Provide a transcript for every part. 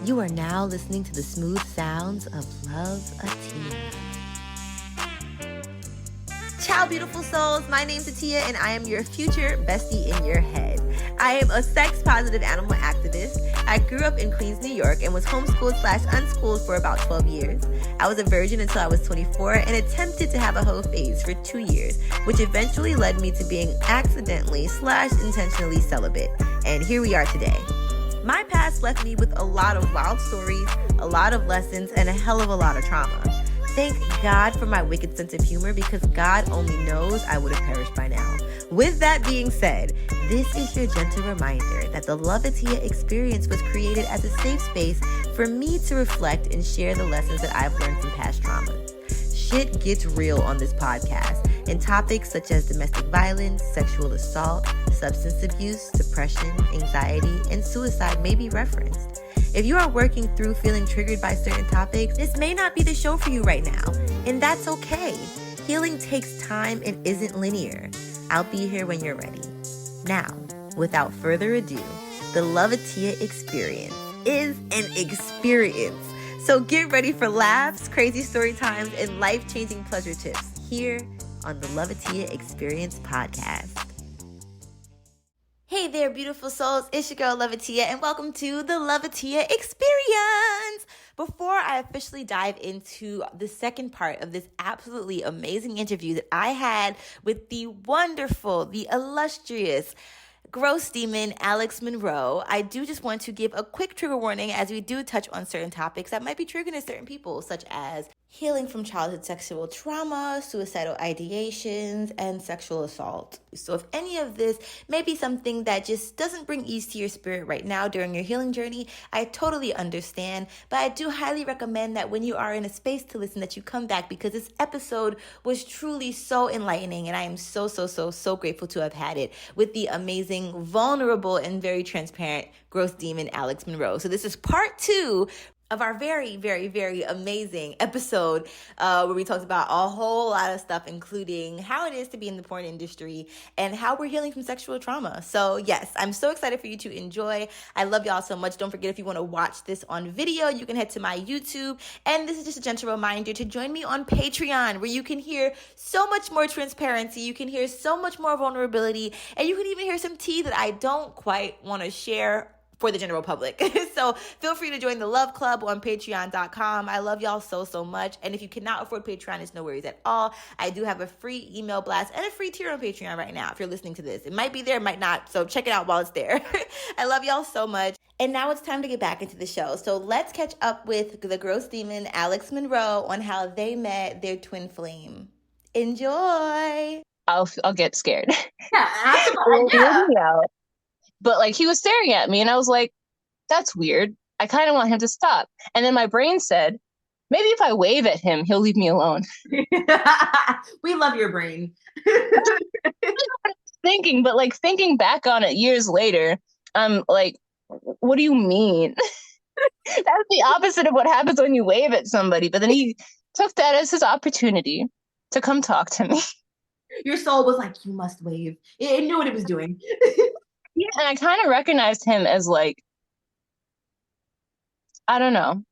You are now listening to the smooth sounds of Love Atia. Ciao, beautiful souls. My name's Atia, and I am your future bestie in your head. I am a sex-positive animal activist. I grew up in Queens, New York, and was homeschooled/unschooled for about 12 years. I was a virgin until I was 24 and attempted to have a hoe phase for 2 years, which eventually led me to being accidentally/intentionally celibate. And here we are today. My past left me with a lot of wild stories, a lot of lessons, and a hell of a lot of trauma. Thank God for my wicked sense of humor, because God only knows I would have perished by now. With that being said, this is your gentle reminder that the Love Atia experience was created as a safe space for me to reflect and share the lessons that I've learned from past traumas. Shit gets real on this podcast, and topics such as domestic violence, sexual assault, substance abuse, depression, anxiety, and suicide may be referenced. If you are working through feeling triggered by certain topics, this may not be the show for you right now, and that's okay. Healing takes time and isn't linear. I'll be here when you're ready. Now, without further ado, the Love Atia experience is an experience. So get ready for laughs, crazy story times, and life-changing pleasure tips here on the Love Atia Experience podcast. Hey there, beautiful souls. It's your girl, Love Atia, and welcome to the Love Atia Experience. Before I officially dive into the second part of this absolutely amazing interview that I had with the wonderful, the illustrious, Gross Demon Alex Monroe, I do just want to give a quick trigger warning as we do touch on certain topics that might be triggering to certain people, such as healing from childhood sexual trauma, suicidal ideations, and sexual assault. So if any of this may be something that just doesn't bring ease to your spirit right now during your healing journey, I totally understand, but I do highly recommend that when you are in a space to listen, that you come back, because this episode was truly so enlightening, and I am so grateful to have had it with the amazing, vulnerable, and very transparent Gross Demon Alex Monroe. So this is part 2 of our very amazing episode where we talked about a whole lot of stuff, including how it is to be in the porn industry and how we're healing from sexual trauma. So yes, I'm so excited for you to enjoy. I love y'all so much. Don't forget, if you want to watch this on video, you can head to my YouTube. And this is just a gentle reminder to join me on Patreon, where you can hear so much more transparency, you can hear so much more vulnerability, and you can even hear some tea that I don't quite want to share for the general public. So feel free to join the Love Club on patreon.com. I love y'all so much. And if you cannot afford Patreon, it's no worries at all. I do have a free email blast and a free tier on Patreon right now if you're listening to this. It might be there, it might not. So check it out while it's there. I love y'all so much. And now it's time to get back into the show. So let's catch up with the Gross Demon Alex Monroe on how they met their twin flame. Enjoy. I'll get scared. Yeah, absolutely. Yeah. But like, he was staring at me and I was like, that's weird. I kind of want him to stop. And then my brain said, maybe if I wave at him, he'll leave me alone. We love your brain. Thinking back on it years later, I'm like, what do you mean? That's the opposite of what happens when you wave at somebody. But then he took that as his opportunity to come talk to me. Your soul was like, you must wave. It knew what it was doing. Yeah, and I kind of recognized him as, like, I don't know,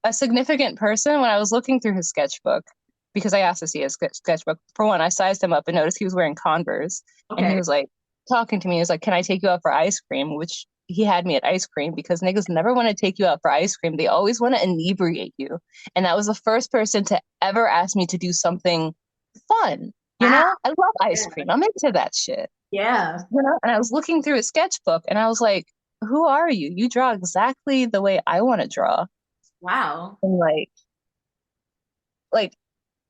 a significant person when I was looking through his sketchbook, because I asked to see his sketchbook. For one, I sized him up and noticed he was wearing Converse. Okay. And he was like talking to me. He was like, can I take you out for ice cream? Which he had me at ice cream, because niggas never want to take you out for ice cream. They always want to inebriate you. And that was the first person to ever ask me to do something fun. You know, I love ice cream. I'm into that shit. Yeah. You know, and I was looking through his sketchbook and I was like, who are you? You draw exactly the way I want to draw. Wow. And like,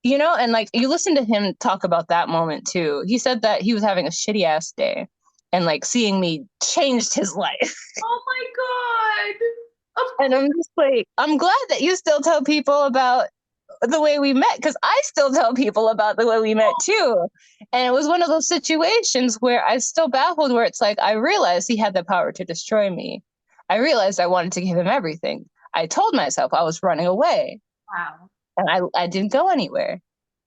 you know, and like, you listen to him talk about that moment too. He said that he was having a shitty ass day and like seeing me changed his life. Oh my God. And I'm just like, I'm glad that you still tell people about the way we met, because I still tell people about the way we met too. And it was one of those situations where I still baffled, where it's like, I realized he had the power to destroy me. I realized I wanted to give him everything. I told myself I was running away. Wow. And I didn't go anywhere.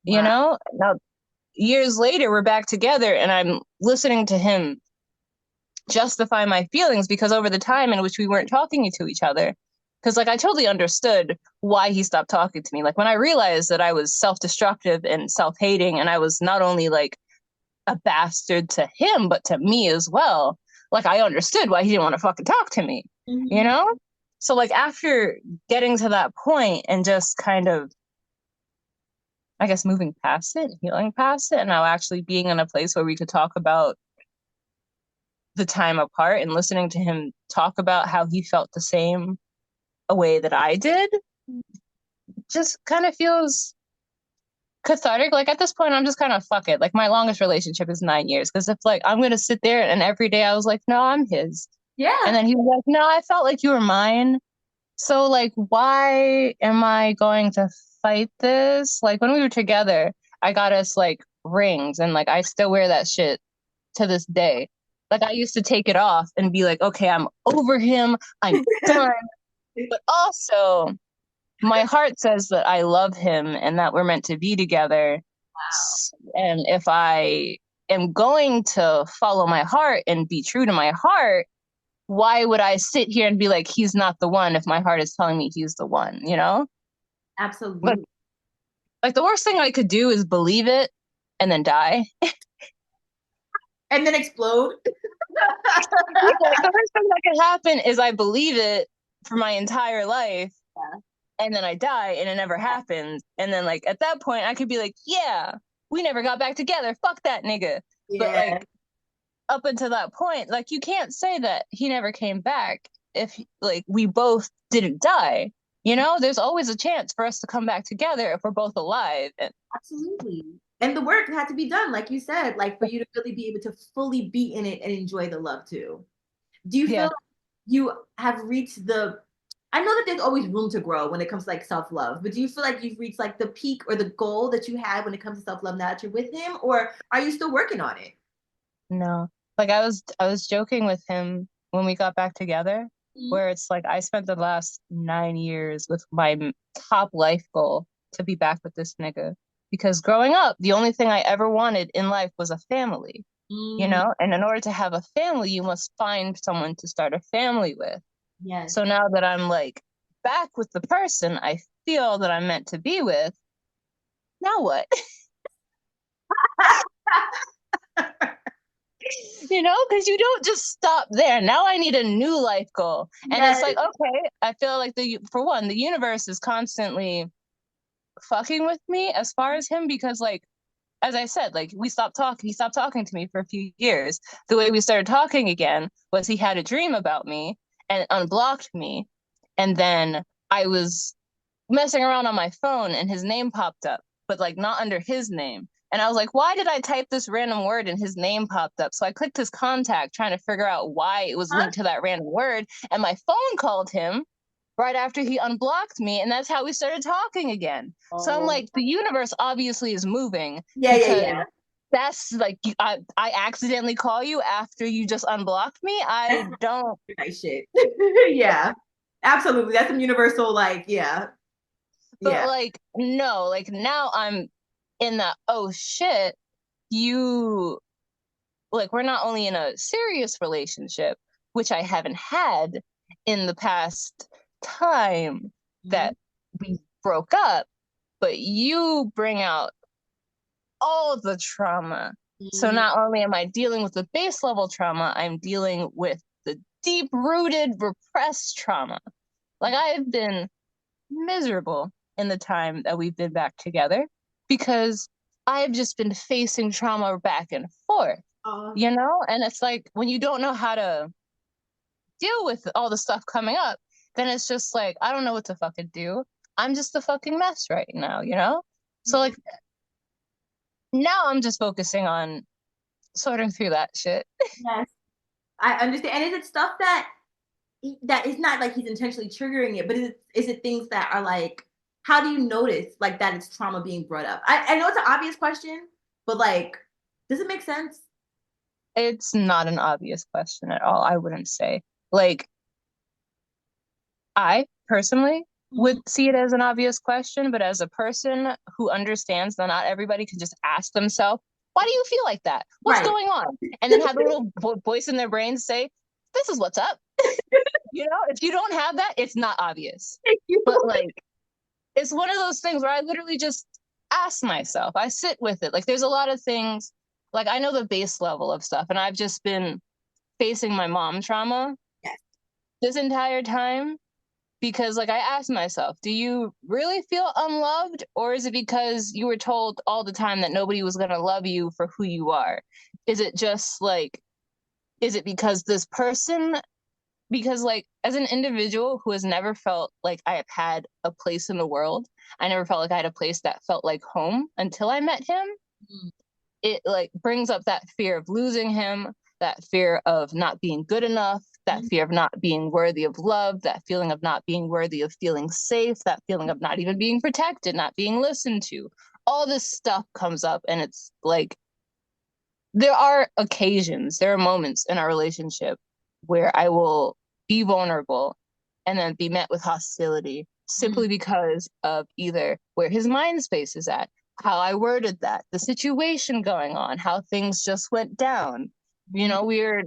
Wow. You know? Now, years later, we're back together and I'm listening to him justify my feelings, because over the time in which we weren't talking to each other, Because like I totally understood why he stopped talking to me. Like when I realized that I was self-destructive and self-hating, and I was not only like a bastard to him, but to me as well. Like I understood why he didn't want to fucking talk to me, you know? So like after getting to that point and just kind of, I guess, moving past it, healing past it, and now actually being in a place where we could talk about the time apart and listening to him talk about how he felt the same a way that I did, just kind of feels cathartic. Like at this point, I'm just kind of fuck it. Like my longest relationship is 9 years. Because if like I'm gonna sit there and every day I was like, no, I'm his. Yeah. And then he was like, no, I felt like you were mine. So like, why am I going to fight this? Like when we were together, I got us like rings, and like I still wear that shit to this day. Like I used to take it off and be like, okay, I'm over him. I'm done. But also, my heart says that I love him and that we're meant to be together. Wow. And if I am going to follow my heart and be true to my heart, why would I sit here and be like, he's not the one if my heart is telling me he's the one, you know? Absolutely. But like the worst thing I could do is believe it and then die. And then explode. Like the worst thing that could happen is I believe it for my entire life. Yeah. And then I die and it never happens. And then like at that point I could be like, yeah, we never got back together. Fuck that nigga. Yeah. But like up until that point, like you can't say that he never came back if like we both didn't die. You know, there's always a chance for us to come back together if we're both alive. And Absolutely. And the work had to be done, like you said, like for you to really be able to fully be in it and enjoy the love too. Do you feel like you have reached the, I know that there's always room to grow when it comes to like self-love, but do you feel like you've reached like the peak or the goal that you had when it comes to self-love now that you're with him, or are you still working on it? No, like I was joking with him when we got back together, where it's like I spent the last 9 years with my top life goal to be back with this nigga. Because growing up, the only thing I ever wanted in life was a family, you know? And in order to have a family, you must find someone to start a family with. Yes. So now that I'm like back with the person I feel that I'm meant to be with, now what? You know, because you don't just stop there. Now I need a new life goal. And it's like, okay, I feel like for one, the universe is constantly fucking with me as far as him, because like, as I said, like he stopped talking to me for a few years. The way we started talking again was he had a dream about me and unblocked me. And then I was messing around on my phone and his name popped up, but like not under his name. And I was like, why did I type this random word and his name popped up? So I clicked his contact trying to figure out why it was linked to that random word. And my phone called him right after he unblocked me. And that's how we started talking again. So I'm like, the universe obviously is moving. Yeah. That's like, I accidentally call you after you just unblocked me. I don't. Nice shit. Yeah, absolutely. That's some universal, like, yeah. But like, no, like now I'm in that, oh shit, you, like, we're not only in a serious relationship, which I haven't had in the past time that we broke up, but you bring out all the trauma. So not only am I dealing with the base level trauma, I'm dealing with the deep rooted repressed trauma. Like I've been miserable in the time that we've been back together because I've just been facing trauma back and forth, you know? And it's like when you don't know how to deal with all the stuff coming up, then it's just like, I don't know what to fucking do. I'm just a fucking mess right now, you know? So like now I'm just focusing on sorting through that shit. Yes, I understand. And is it stuff that is not like he's intentionally triggering it, but is it things that are like, how do you notice like that it's trauma being brought up? I know it's an obvious question, but like, does it make sense? It's not an obvious question at all, I wouldn't say. Like, I personally would see it as an obvious question, but as a person who understands that not everybody can just ask themselves, why do you feel like that? What's going on? And then have a little voice in their brain say, this is what's up. You know, if you don't have that, it's not obvious. But like, it's one of those things where I literally just ask myself, I sit with it. Like, there's a lot of things, like, I know the base level of stuff, and I've just been facing my mom trauma Yes. this entire time because, like, I asked myself, do you really feel unloved, or is it because you were told all the time that nobody was going to love you for who you are? Is it just like, is it because this person, because like as an individual who has never felt like I have had a place in the world, I never felt like I had a place that felt like home until I met him. Mm. It like brings up that fear of losing him, that fear of not being good enough, that fear of not being worthy of love, that feeling of not being worthy of feeling safe, that feeling of not even being protected, not being listened to. All this stuff comes up, and it's like there are occasions, there are moments in our relationship where I will be vulnerable and then be met with hostility simply because of either where his mind space is at, how I worded that, the situation going on, how things just went down. You know, we're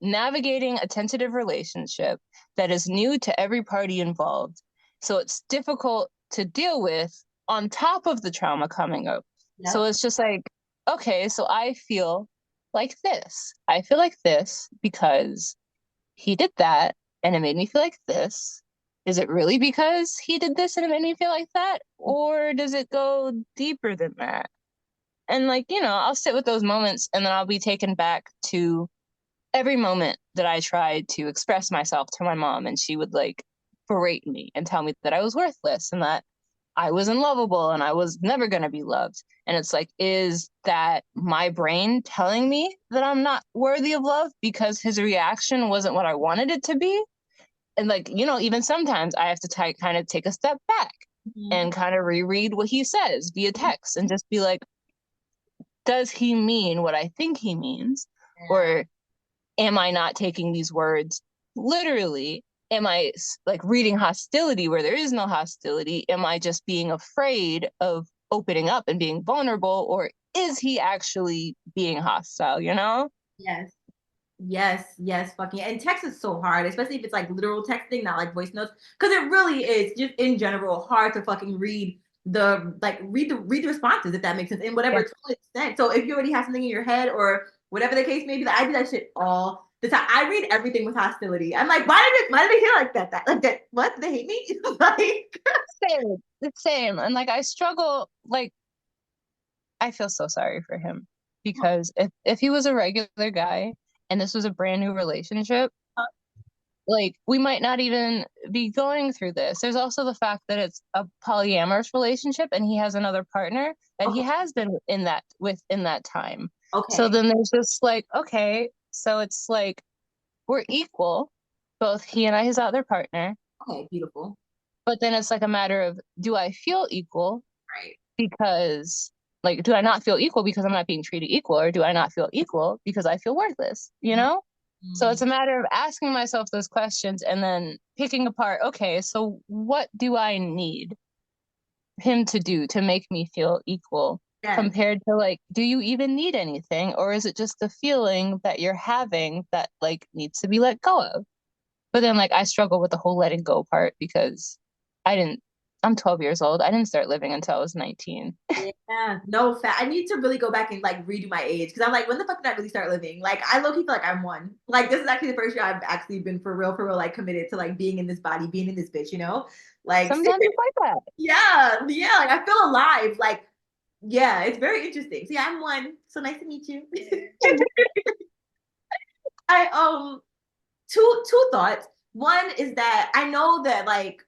navigating a tentative relationship that is new to every party involved. So it's difficult to deal with on top of the trauma coming up. Yep. So it's just like, okay, so I feel like this. I feel like this because he did that and it made me feel like this. Is it really because he did this and it made me feel like that? Or does it go deeper than that? And like, you know, I'll sit with those moments and then I'll be taken back to every moment that I tried to express myself to my mom, and she would like berate me and tell me that I was worthless and that I was unlovable and I was never going to be loved. And it's like, is that my brain telling me that I'm not worthy of love because his reaction wasn't what I wanted it to be? And like, you know, even sometimes I have to kind of take a step back and kind of reread what he says via text and just be like, does he mean what I think he means? Yeah. Or am I not taking these words literally? Am I like reading hostility where there is no hostility? Am I just being afraid of opening up and being vulnerable? Or is he actually being hostile, you know? Yes. Yes, fucking. And text is so hard, especially if it's like literal texting, not like voice notes, because it really is just in general hard to fucking read read the responses, if that makes sense, in whatever tone it's sent. So if you already have something in your head or whatever the case may be, like, I do that shit all the time. I read everything with hostility. I'm like, why did they feel like that? What? They hate me? Like, Same, the same. And like I struggle, like I feel so sorry for him because if he was a regular guy and this was a brand new relationship, like we might not even be going through this. There's also the fact that it's a polyamorous relationship and he has another partner that he has been in that within that time. So then there's just like, okay, so it's like we're equal, both he and his other partner. Okay, beautiful. But then it's like a matter of, do I feel equal? Right. Because like, do I not feel equal because I'm not being treated equal, or do I not feel equal because I feel worthless? You know? So it's a matter of asking myself those questions and then picking apart, okay, so what do I need him to do to make me feel equal compared to like, do you even need anything? Or is it just the feeling that you're having that like needs to be let go of? But then like I struggle with the whole letting go part because I'm 12 years old. I didn't start living until I was 19. Yeah, no fact. I need to really go back and like redo my age, because I'm like, when the fuck did I really start living? Like, I low key feel like I'm one. Like, this is actually the first year I've actually been for real, like committed to like being in this body, being in this bitch, you know? Like, Sometimes it's like that. yeah, like I feel alive. Like, yeah, it's very interesting. So yeah, I'm one. So nice to meet you. I two thoughts. One is that I know that like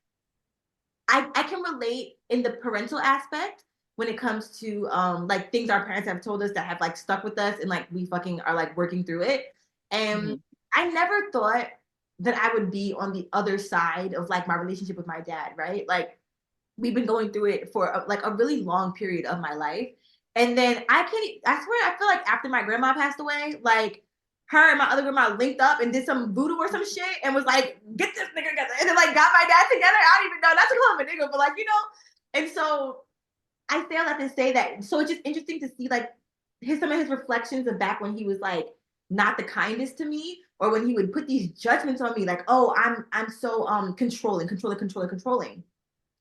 I can relate in the parental aspect when it comes to like things our parents have told us that have like stuck with us, and like we fucking are like working through it. And I never thought that I would be on the other side of like my relationship with my dad, right? Like, we've been going through it for like a really long period of my life. And then I swear, I feel like after my grandma passed away, like her and my other grandma linked up and did some voodoo or some shit and was like, get this nigga together. And then like got my dad together. I don't even know. Not to call him a nigga, but like, you know. And so I say all that to say that. So it's just interesting to see like some of his reflections of back when he was like not the kindest to me, or when he would put these judgments on me, like, oh, I'm so controlling.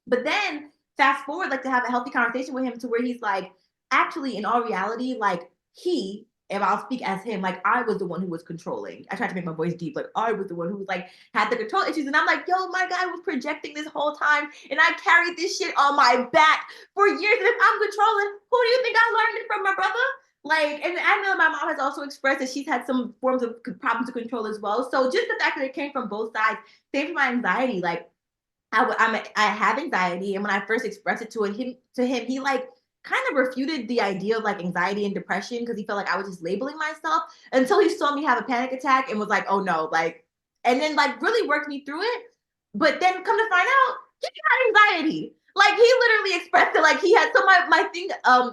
But then fast forward, like to have a healthy conversation with him to where he's like, actually, in all reality, like if I'll speak as him, like I was the one who was controlling. I tried to make my voice deep, like I was the one who was like had the control issues. And I'm like, yo, my guy was projecting this whole time, and I carried this shit on my back for years. And if I'm controlling, who do you think I learned it from, my brother? Like, and I know my mom has also expressed that she's had some forms of problems with control as well. So just the fact that it came from both sides, same for my anxiety, like I have anxiety, and when I first expressed it to him, he like kind of refuted the idea of like anxiety and depression because he felt like I was just labeling myself until he saw me have a panic attack and was like, "Oh no!" Like, and then like really worked me through it. But then come to find out, he had anxiety. Like he literally expressed it like he had. So my thing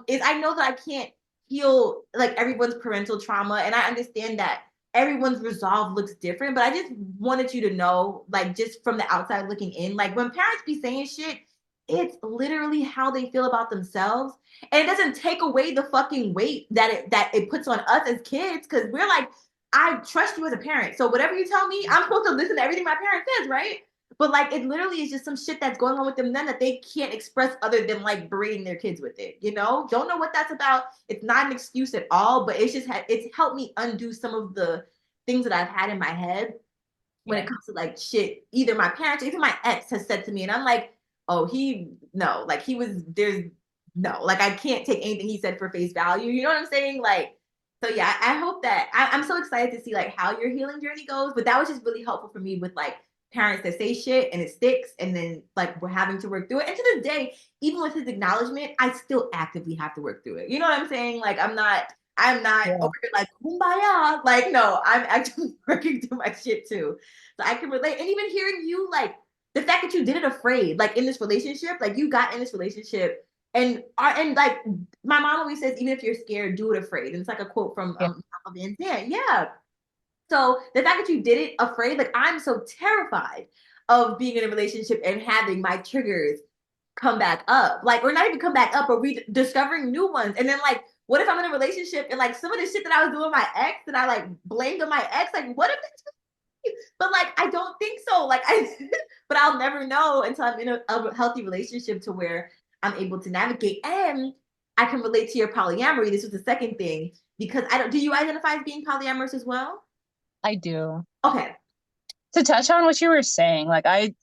is I know that I can't heal like everyone's parental trauma, and I understand that everyone's resolve looks different, but I just wanted you to know, like, just from the outside looking in, like when parents be saying shit, it's literally how they feel about themselves. And it doesn't take away the fucking weight that it puts on us as kids, because we're like, I trust you as a parent. So whatever you tell me, I'm supposed to listen to everything my parent says, right? But like it literally is just some shit that's going on with them then that they can't express other than like berating their kids with it, you know? Don't know what that's about. It's not an excuse at all, but it's just it's helped me undo some of the things that I've had in my head when it comes to like shit. Either my parents or even my ex has said to me, and I'm like, oh, there's no, like I can't take anything he said for face value. You know what I'm saying? Like, so yeah, I hope that I'm so excited to see like how your healing journey goes. But that was just really helpful for me with like parents that say shit and it sticks, and then like we're having to work through it. And to this day, even with his acknowledgement, I still actively have to work through it. You know what I'm saying? Like I'm not over here like kumbaya. Like, no, I'm actually working through my shit too. So I can relate. And even hearing you, like, the fact that you did it afraid, like in this relationship, like you got in this relationship and like my mom always says, even if you're scared, do it afraid. And it's like a quote from Van Zandt. Yeah. So the fact that you did it afraid, like I'm so terrified of being in a relationship and having my triggers come back up, like, or not even come back up, but rediscovering new ones. And then like, what if I'm in a relationship and like some of the shit that I was doing with my ex that I like blamed on my ex, like what if that's, but like I don't think so. Like but I'll never know until I'm in a healthy relationship to where I'm able to navigate. And I can relate to your polyamory. This was the second thing, because I don't, do you identify as being polyamorous as well? I do. Okay. To touch on what you were saying, like I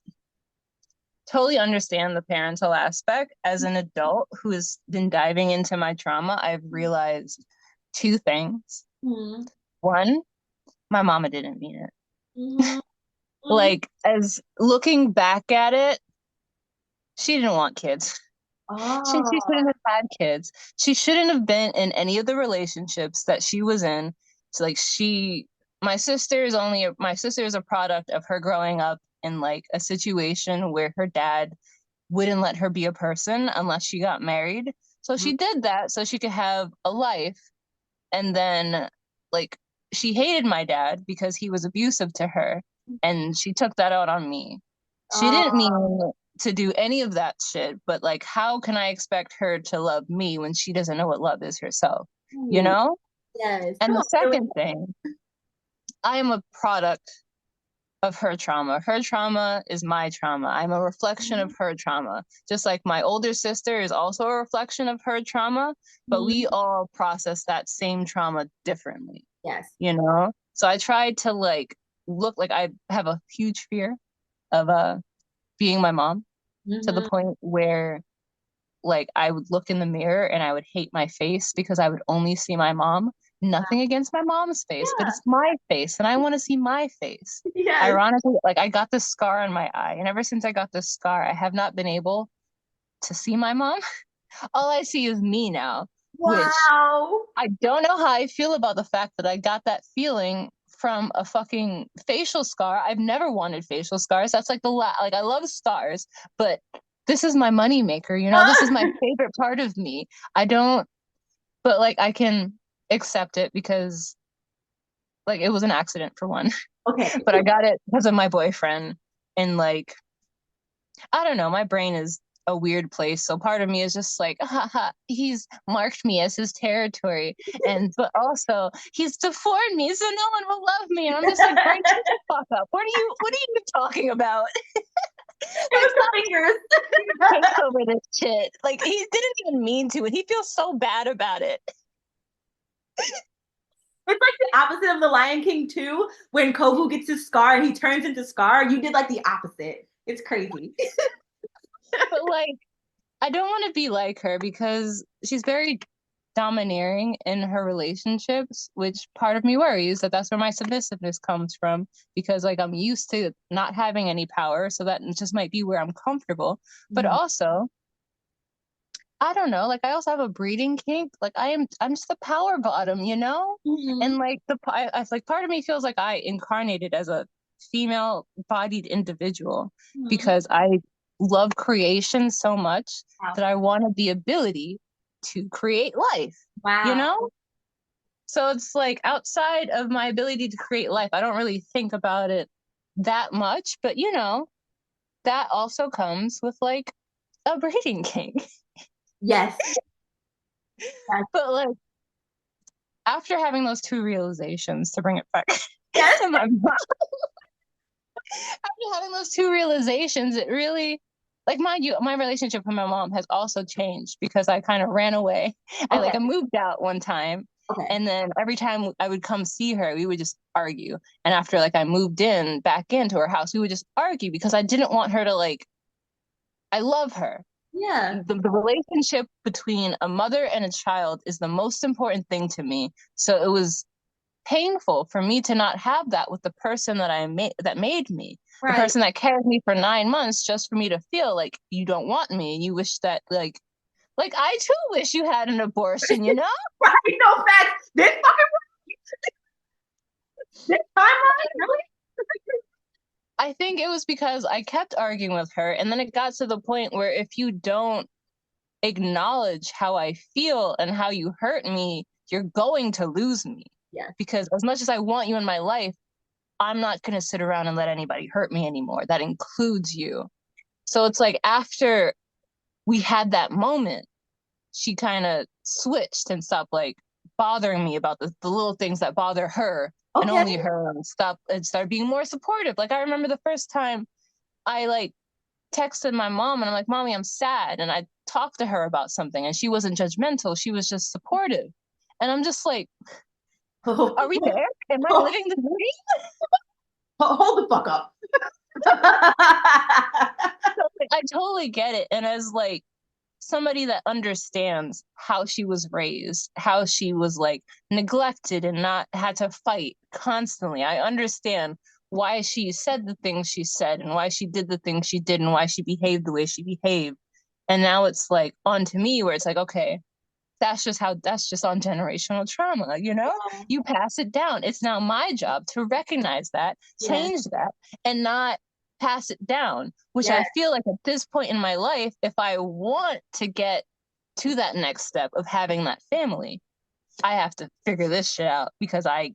totally understand the parental aspect. As an adult who has been diving into my trauma, I've realized two things. Mm-hmm. One, my mama didn't mean it. Mm-hmm. Like, as looking back at it, she didn't want kids. She Oh. shouldn't have had kids. She shouldn't have been in any of the relationships that she was in. So like my sister is a product of her growing up in like a situation where her dad wouldn't let her be a person unless she got married. So she did that so she could have a life. And then like she hated my dad because he was abusive to her, and she took that out on me. She didn't mean to do any of that shit, but like how can I expect her to love me when she doesn't know what love is herself? You Ooh, know? yes. And Come the on, second thing, I am a product of her trauma. Her trauma is my trauma. I'm a reflection of her trauma. Just like my older sister is also a reflection of her trauma, but we all process that same trauma differently. yes. You know? So I tried to like look like I have a huge fear of being my mom, to the point where like I would look in the mirror and I would hate my face because I would only see my mom. Nothing against my mom's face, but Yeah. it's my face and I want to see my face. Yes. Ironically, like I got this scar on my eye, and ever since I got this scar, I have not been able to see my mom. All I see is me now, which Wow. I don't know how I feel about the fact that I got that feeling from a fucking facial scar. I've never wanted facial scars. That's like like I love scars, but this is my money maker, you know? This is my favorite part of me. I don't, but like I can accept it because like it was an accident for one. Okay. But I got it because of my boyfriend, and like I don't know, my brain is a weird place. So part of me is just like, haha, he's marked me as his territory. But also he's deformed me, so no one will love me. And I'm just like, Frank, shut the fuck up. What are you talking about? Like, with the fingers. Over this shit. Like, he didn't even mean to, and he feels so bad about it. It's like the opposite of the Lion King 2, when Kovu gets his scar and he turns into Scar. You did like the opposite. It's crazy. But like, I don't want to be like her because she's very domineering in her relationships, which part of me worries that that's where my submissiveness comes from, because like I'm used to not having any power, so that just might be where I'm comfortable. But also, I don't know, like I also have a breeding kink. Like I'm just a power bottom, you know? And like I like part of me feels like I incarnated as a female bodied individual because I love creation so much that I wanted the ability to create life. Wow. You know? So it's like outside of my ability to create life, I don't really think about it that much, but you know, that also comes with like a breeding kink. Yes. But like after having those two realizations, to bring it back Yes. to my mom, after having those two realizations, it really, like, mind you, my relationship with my mom has also changed because I kind of ran away. I moved out one time. And then every time I would come see her, we would just argue. And after like I moved back into her house, we would just argue because I didn't want her to like, I love her. Yeah. The relationship between a mother and a child is the most important thing to me. So it was painful for me to not have that with the person that made me, the person that carried me for 9 months, just for me to feel like you don't want me. You wish that like I too wish you had an abortion, you know? Right, no facts. This timeline, really? I think it was because I kept arguing with her, and then it got to the point where if you don't acknowledge how I feel and how you hurt me, you're going to lose me. Yeah. Because as much as I want you in my life, I'm not going to sit around and let anybody hurt me anymore. That includes you. So it's like after we had that moment, she kind of switched and stopped like bothering me about the little things that bother her and only her, and started being more supportive. Like I remember the first time I like texted my mom and I'm like, Mommy, I'm sad. And I talked to her about something and she wasn't judgmental. She was just supportive. And I'm just like, are we there? Am I living the dream? Hold the fuck up. So, like, I totally get it. And as like somebody that understands how she was raised, how she was like neglected and not had to fight constantly, I understand why she said the things she said and why she did the things she did and why she behaved the way she behaved. And now it's like on to me where it's like, okay, that's just on generational trauma, you know? You pass it down. It's now my job to recognize that, change that, and not pass it down, which I feel like at this point in my life, if I want to get to that next step of having that family, I have to figure this shit out because I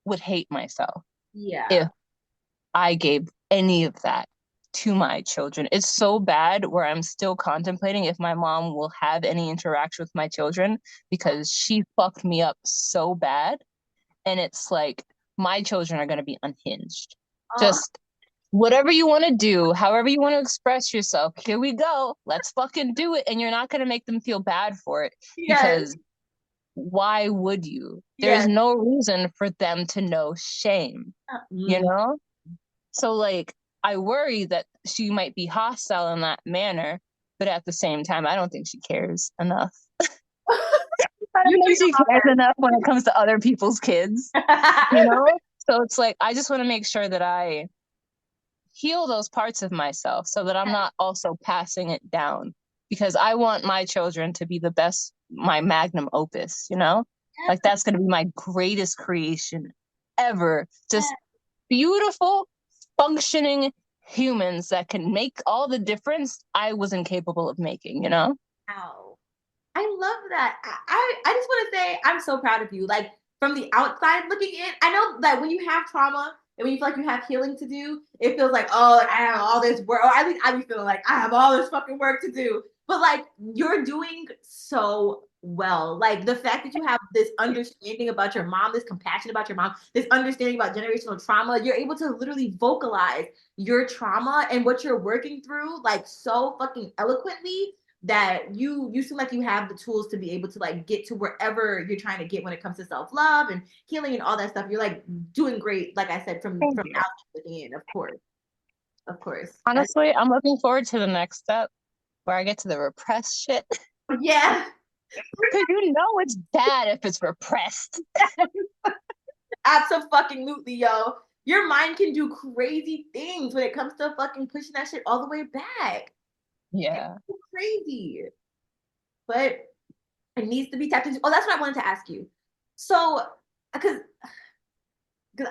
would hate myself if I gave any of that to my children. It's so bad where I'm still contemplating if my mom will have any interaction with my children because she fucked me up so bad. And it's like, my children are going to be unhinged. Just whatever you want to do, however you want to express yourself, here we go. Let's fucking do it. And you're not going to make them feel bad for it because why would you? There's no reason for them to know shame, you know? So like, I worry that she might be hostile in that manner, but at the same time, I don't think she cares enough. I don't think she cares enough when it comes to other people's kids, you know? So it's like, I just want to make sure that I heal those parts of myself so that I'm not also passing it down, because I want my children to be the best, my magnum opus, you know? Like that's going to be my greatest creation ever. Just beautiful, functioning humans that can make all the difference I was incapable of making, you know? Wow. I love that. I just want to say I'm so proud of you. Like from the outside looking in, I know that when you have trauma, and when you feel like you have healing to do, it feels like, oh, like I have all this work. Or at least I be feeling like I have all this fucking work to do. But like you're doing so well. Like the fact that you have this understanding about your mom, this compassion about your mom, this understanding about generational trauma, you're able to literally vocalize your trauma and what you're working through like so fucking eloquently that you seem like you have the tools to be able to like get to wherever you're trying to get when it comes to self-love and healing and all that stuff. You're like doing great, like I said, from Thank you. out looking in, of course. Of course. Honestly, I'm looking forward to the next step where I get to the repressed shit. Yeah. Because you know it's bad if it's repressed. Absolutely, yo. Your mind can do crazy things when it comes to fucking pushing that shit all the way back. Yeah. It's crazy. But it needs to be tapped into. Oh, that's what I wanted to ask you. So, because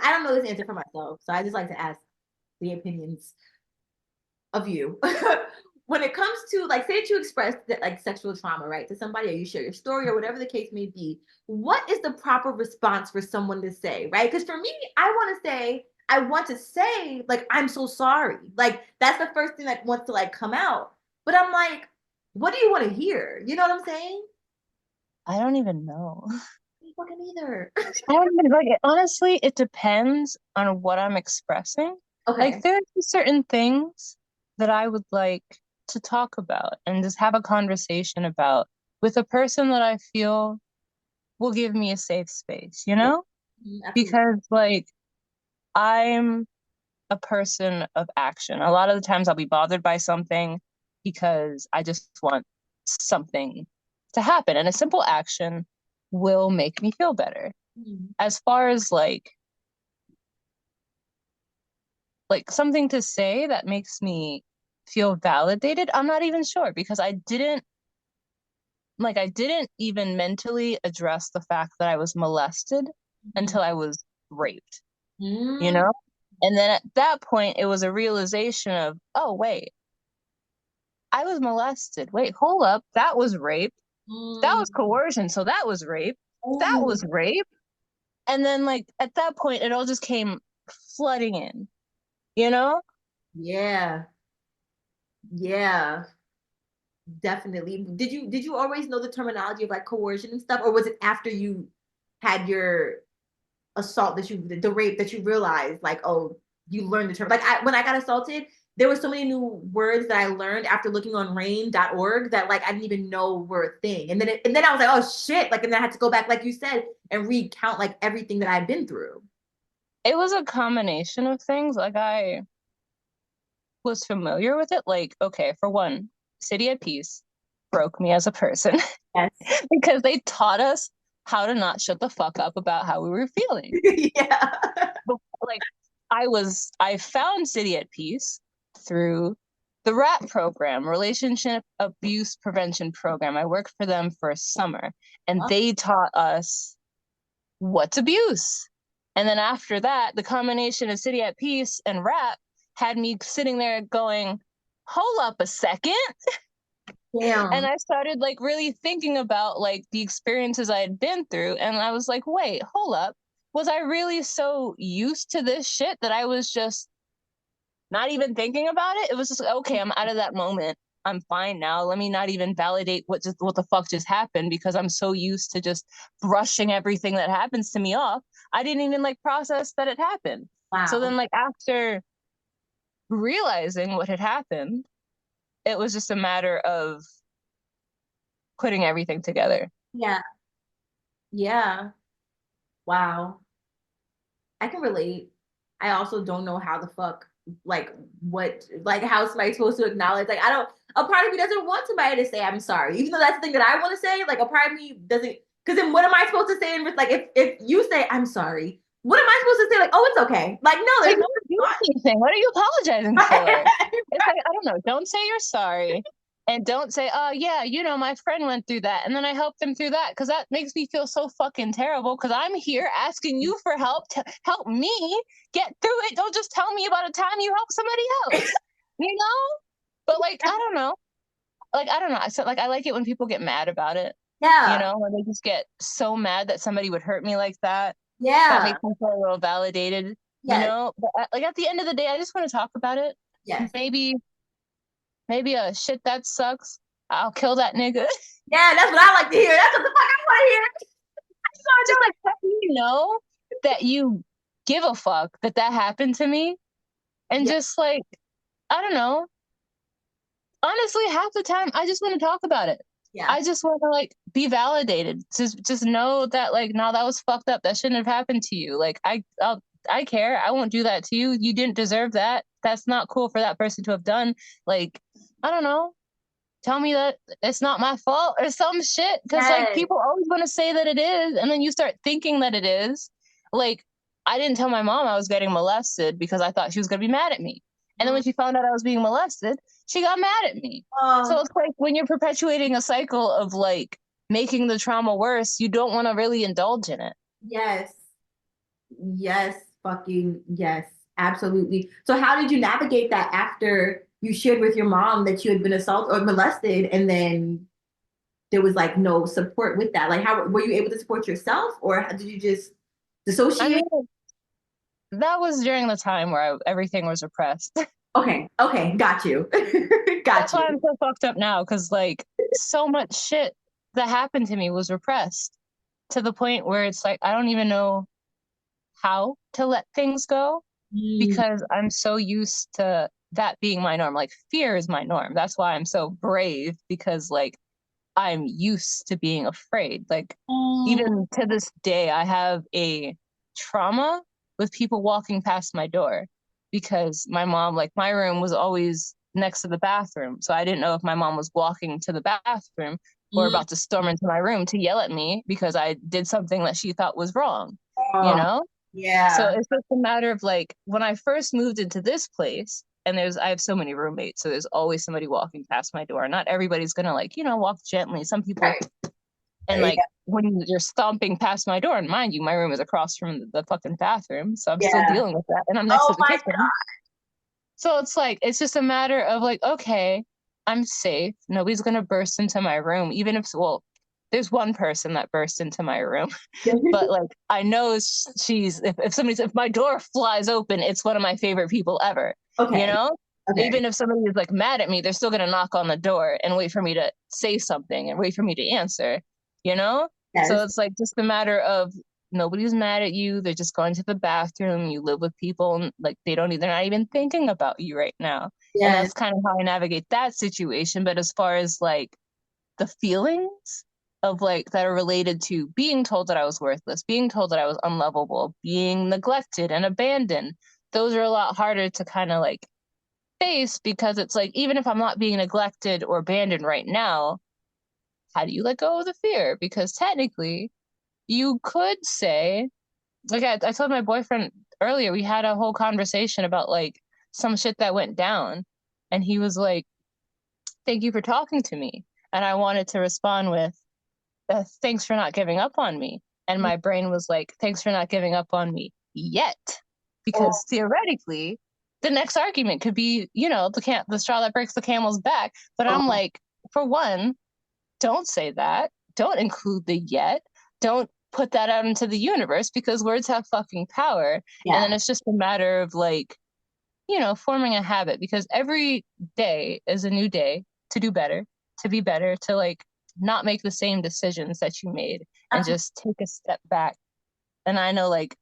I don't know this answer for myself, so I just like to ask the opinions of you. When it comes to like, say that you express that like sexual trauma, right, to somebody, or you share your story, or whatever the case may be, what is the proper response for someone to say, right? Because for me, I want to say like, I'm so sorry. Like that's the first thing that wants to like come out. But I'm like, what do you want to hear? You know what I'm saying? I don't even know. Me fucking either. I don't even like it. Honestly, it depends on what I'm expressing. Okay. Like there are certain things that I would like to talk about and just have a conversation about with a person that I feel will give me a safe space, you know? Absolutely. Because like I'm a person of action. A lot of the times I'll be bothered by something because I just want something to happen. And a simple action will make me feel better. As far as like something to say that makes me feel validated, I'm not even sure because I didn't even mentally address the fact that I was molested until I was raped, you know? And then at that point, it was a realization of, oh, wait, I was molested. Wait, hold up. That was rape. That was coercion. So that was rape. That was rape. And then, like, at that point, it all just came flooding in, you know? Yeah. Yeah. Definitely. Did you always know the terminology of like coercion and stuff, or was it after you had your assault the rape that you realized like, oh, you learned the term? Like when I got assaulted, there were so many new words that I learned after looking on rain.org that like I didn't even know were a thing. And then I was like, oh shit, like, and then I had to go back, like you said, and recount like everything that I've been through. It was a combination of things. Like I was familiar with it. Like, okay, for one, City at Peace broke me as a person. Yes. Because they taught us how to not shut the fuck up about how we were feeling. Yeah. But, like I found City at Peace through the RAP program, Relationship Abuse Prevention Program. I worked for them for a summer, and they taught us what's abuse. And then after that, the combination of City at Peace and RAP had me sitting there going, hold up a second. Damn. And I started like really thinking about like the experiences I had been through. And I was like, wait, hold up. Was I really so used to this shit that I was just not even thinking about it? It was just, okay, I'm out of that moment. I'm fine now. Let me not even validate what the fuck just happened because I'm so used to just brushing everything that happens to me off. I didn't even like process that it happened. Wow. So then like after realizing what had happened, it was just a matter of putting everything together. Yeah. Yeah. Wow. I can relate. I also don't know how the fuck, like, how somebody's supposed to acknowledge. Like, I don't, a part of me doesn't want somebody to say, I'm sorry. Even though that's the thing that I want to say, like, a part of me doesn't, because then what am I supposed to say? And like, if you say, I'm sorry, what am I supposed to say? Like, oh, it's okay. Like, no, there's no anything. What are you apologizing for? It's like, I don't know. Don't say you're sorry. And don't say, oh, yeah, you know, my friend went through that. And then I helped them through that because that makes me feel so fucking terrible because I'm here asking you for help to help me get through it. Don't just tell me about a time you helped somebody else, you know? But like, I don't know. Like, I don't know. I said, like, I like it when people get mad about it. Yeah. You know, when they just get so mad that somebody would hurt me like that. Yeah. That makes me feel a little validated. you Yes. know? But like at the end of the day, I just want to talk about it. Yes. Maybe a shit that sucks. I'll kill that nigga. Yeah, that's what I like to hear. That's what the fuck I want to hear. Just like letting you know that you give a fuck that happened to me, and Yeah. just like I don't know. Honestly, half the time I just want to talk about it. Yeah. I just want to like be validated. Just know that like no, that was fucked up. That shouldn't have happened to you. Like I care. I won't do that to you. You didn't deserve that. That's not cool for that person to have done. Like I don't know. Tell me that it's not my fault or some shit. Because like Yes. people always want to say that it is, and then you start thinking that it is. Like I didn't tell my mom I was getting molested because I thought she was gonna be mad at me. And then when she found out I was being molested, she got mad at me. So it's like when you're perpetuating a cycle of like making the trauma worse, you don't want to really indulge in it. Yes. Yes. Fucking yes. Absolutely. So how did you navigate that after you shared with your mom that you had been assaulted or molested, and then there was like no support with that? Like, how were you able to support yourself, or did you just I dissociate? mean, that was during the time where everything was repressed. Okay. Okay. Got you. Got That's why you. I'm so fucked up now, because like so much shit that happened to me was repressed to the point where it's like I don't even know how to let things go Mm. because I'm so used to that being my norm. Like fear is my norm. That's why I'm so brave, because like I'm used to being afraid. Like even to this day, I have a trauma with people walking past my door because my mom, like my room was always next to the bathroom. So I didn't know if my mom was walking to the bathroom or Mm. about to storm into my room to yell at me because I did something that she thought was wrong, you Oh, know? So yeah. it's just a matter of like when I first moved into this place, and I have so many roommates, so there's always somebody walking past my door. Not everybody's gonna like, walk gently. Some people, Right. and Yeah. like when you're stomping past my door, and mind you, my room is across from the fucking bathroom, so I'm still Yeah. dealing with that, and I'm next Oh to the my kitchen. So it's like it's just a matter of like, okay, I'm safe. Nobody's gonna burst into my room, even if there's one person that burst into my room, God. but like I know she's if my door flies open, it's one of my favorite people ever. You Okay. know, Okay. even if somebody is like mad at me, they're still gonna knock on the door and wait for me to say something and wait for me to answer. You know, so Yes. it's like just a matter of nobody's mad at you. They're just going to the bathroom. You live with people, and like they're not even thinking about you right now. And Yes. that's kind of how I navigate that situation. But as far as like the feelings of like that are related to being told that I was worthless, being told that I was unlovable, being neglected and abandoned, those are a lot harder to kind of like face, because it's like even if I'm not being neglected or abandoned right now, how do you let go of the fear? Because technically you could say, like I told my boyfriend earlier, we had a whole conversation about like some shit that went down, and he was like, thank you for talking to me. And I wanted to respond with, thanks for not giving up on me. And my brain was like, thanks for not giving up on me yet. Oh, Because theoretically, the next argument could be, the straw that breaks the camel's back. But I'm oh, like, for one, don't say that. Don't include the yet. Don't put that out into the universe, because words have fucking power. And yeah. then it's just a matter of like, forming a habit, because every day is a new day to do better, to be better, to like not make the same decisions that you made and Absolutely. just take a step back. And I know like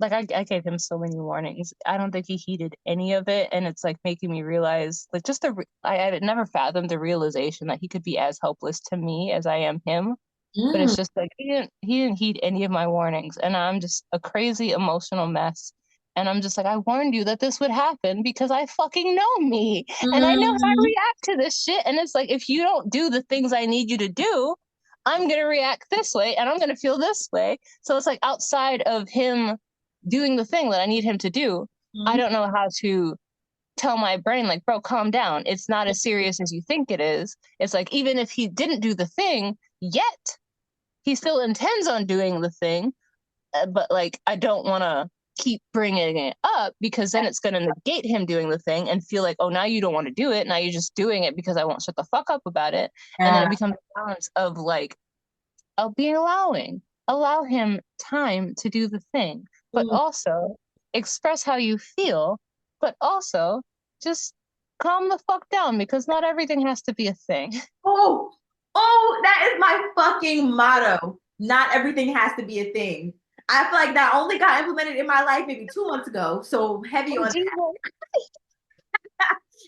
I gave him so many warnings. I don't think he heeded any of it. And it's like making me realize like just I had never fathomed the realization that he could be as helpless to me as I am him. But Mm. it's just like he didn't heed any of my warnings, and I'm just a crazy emotional mess. And I'm just like, I warned you that this would happen because I fucking know me. And I know how I Mm. react to this shit. And it's like, if you don't do the things I need you to do, I'm gonna react this way and I'm gonna feel this way. So it's like outside of him doing the thing that I need him to do, I Mm. don't know how to tell my brain, like, bro, calm down. It's not as serious as you think it is. It's like, even if he didn't do the thing yet, he still intends on doing the thing, but like I don't want to keep bringing it up, because then it's going to negate him doing the thing and feel like, oh, now you don't want to do it, now you're just doing it because I won't shut the fuck up about it. And then Yeah. it becomes a balance of like, of being allow him time to do the thing, but Mm. also express how you feel, but also just calm the fuck down because not everything has to be a thing. Oh, that is my fucking motto. Not everything has to be a thing. I feel like that only got implemented in my life maybe 2 months ago. So heavy on that.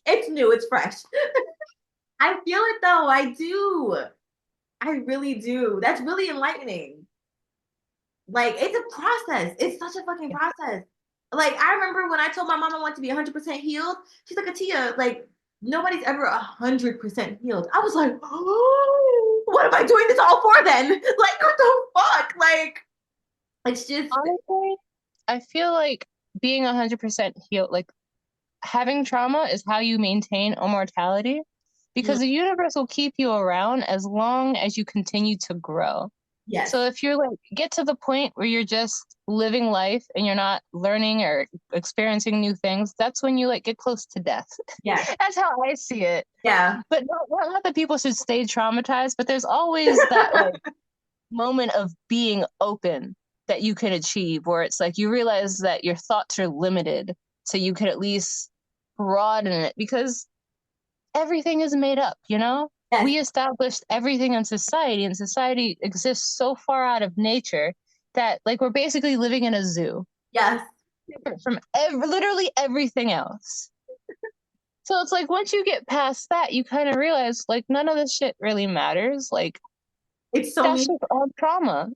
It's new, it's fresh. I feel it though. I do. I really do. That's really enlightening. Like, it's a process. It's such a fucking process. Like, I remember when I told my mom I wanted to be 100% healed, she's like, Atia, like, nobody's ever 100% healed. I was like, oh, what am I doing this all for then? Like, what the fuck? Like, it's just. Honestly, I feel like being 100% healed, like, having trauma is how you maintain immortality because the universe will keep you around as long as you continue to grow. Yes. So if you're like, get to the point where you're just living life and you're not learning or experiencing new things, that's when you like get close to death. Yeah. That's how I see it. Yeah. But not that people should stay traumatized, but there's always that like moment of being open that you can achieve where it's like you realize that your thoughts are limited, so you could at least broaden it because everything is made up, you know? Yes. We established everything in society, and society exists so far out of nature that like we're basically living in a zoo. Yes. From literally everything else. So it's like once you get past that, you kind of realize like none of this shit really matters. Like it's so that's just all trauma.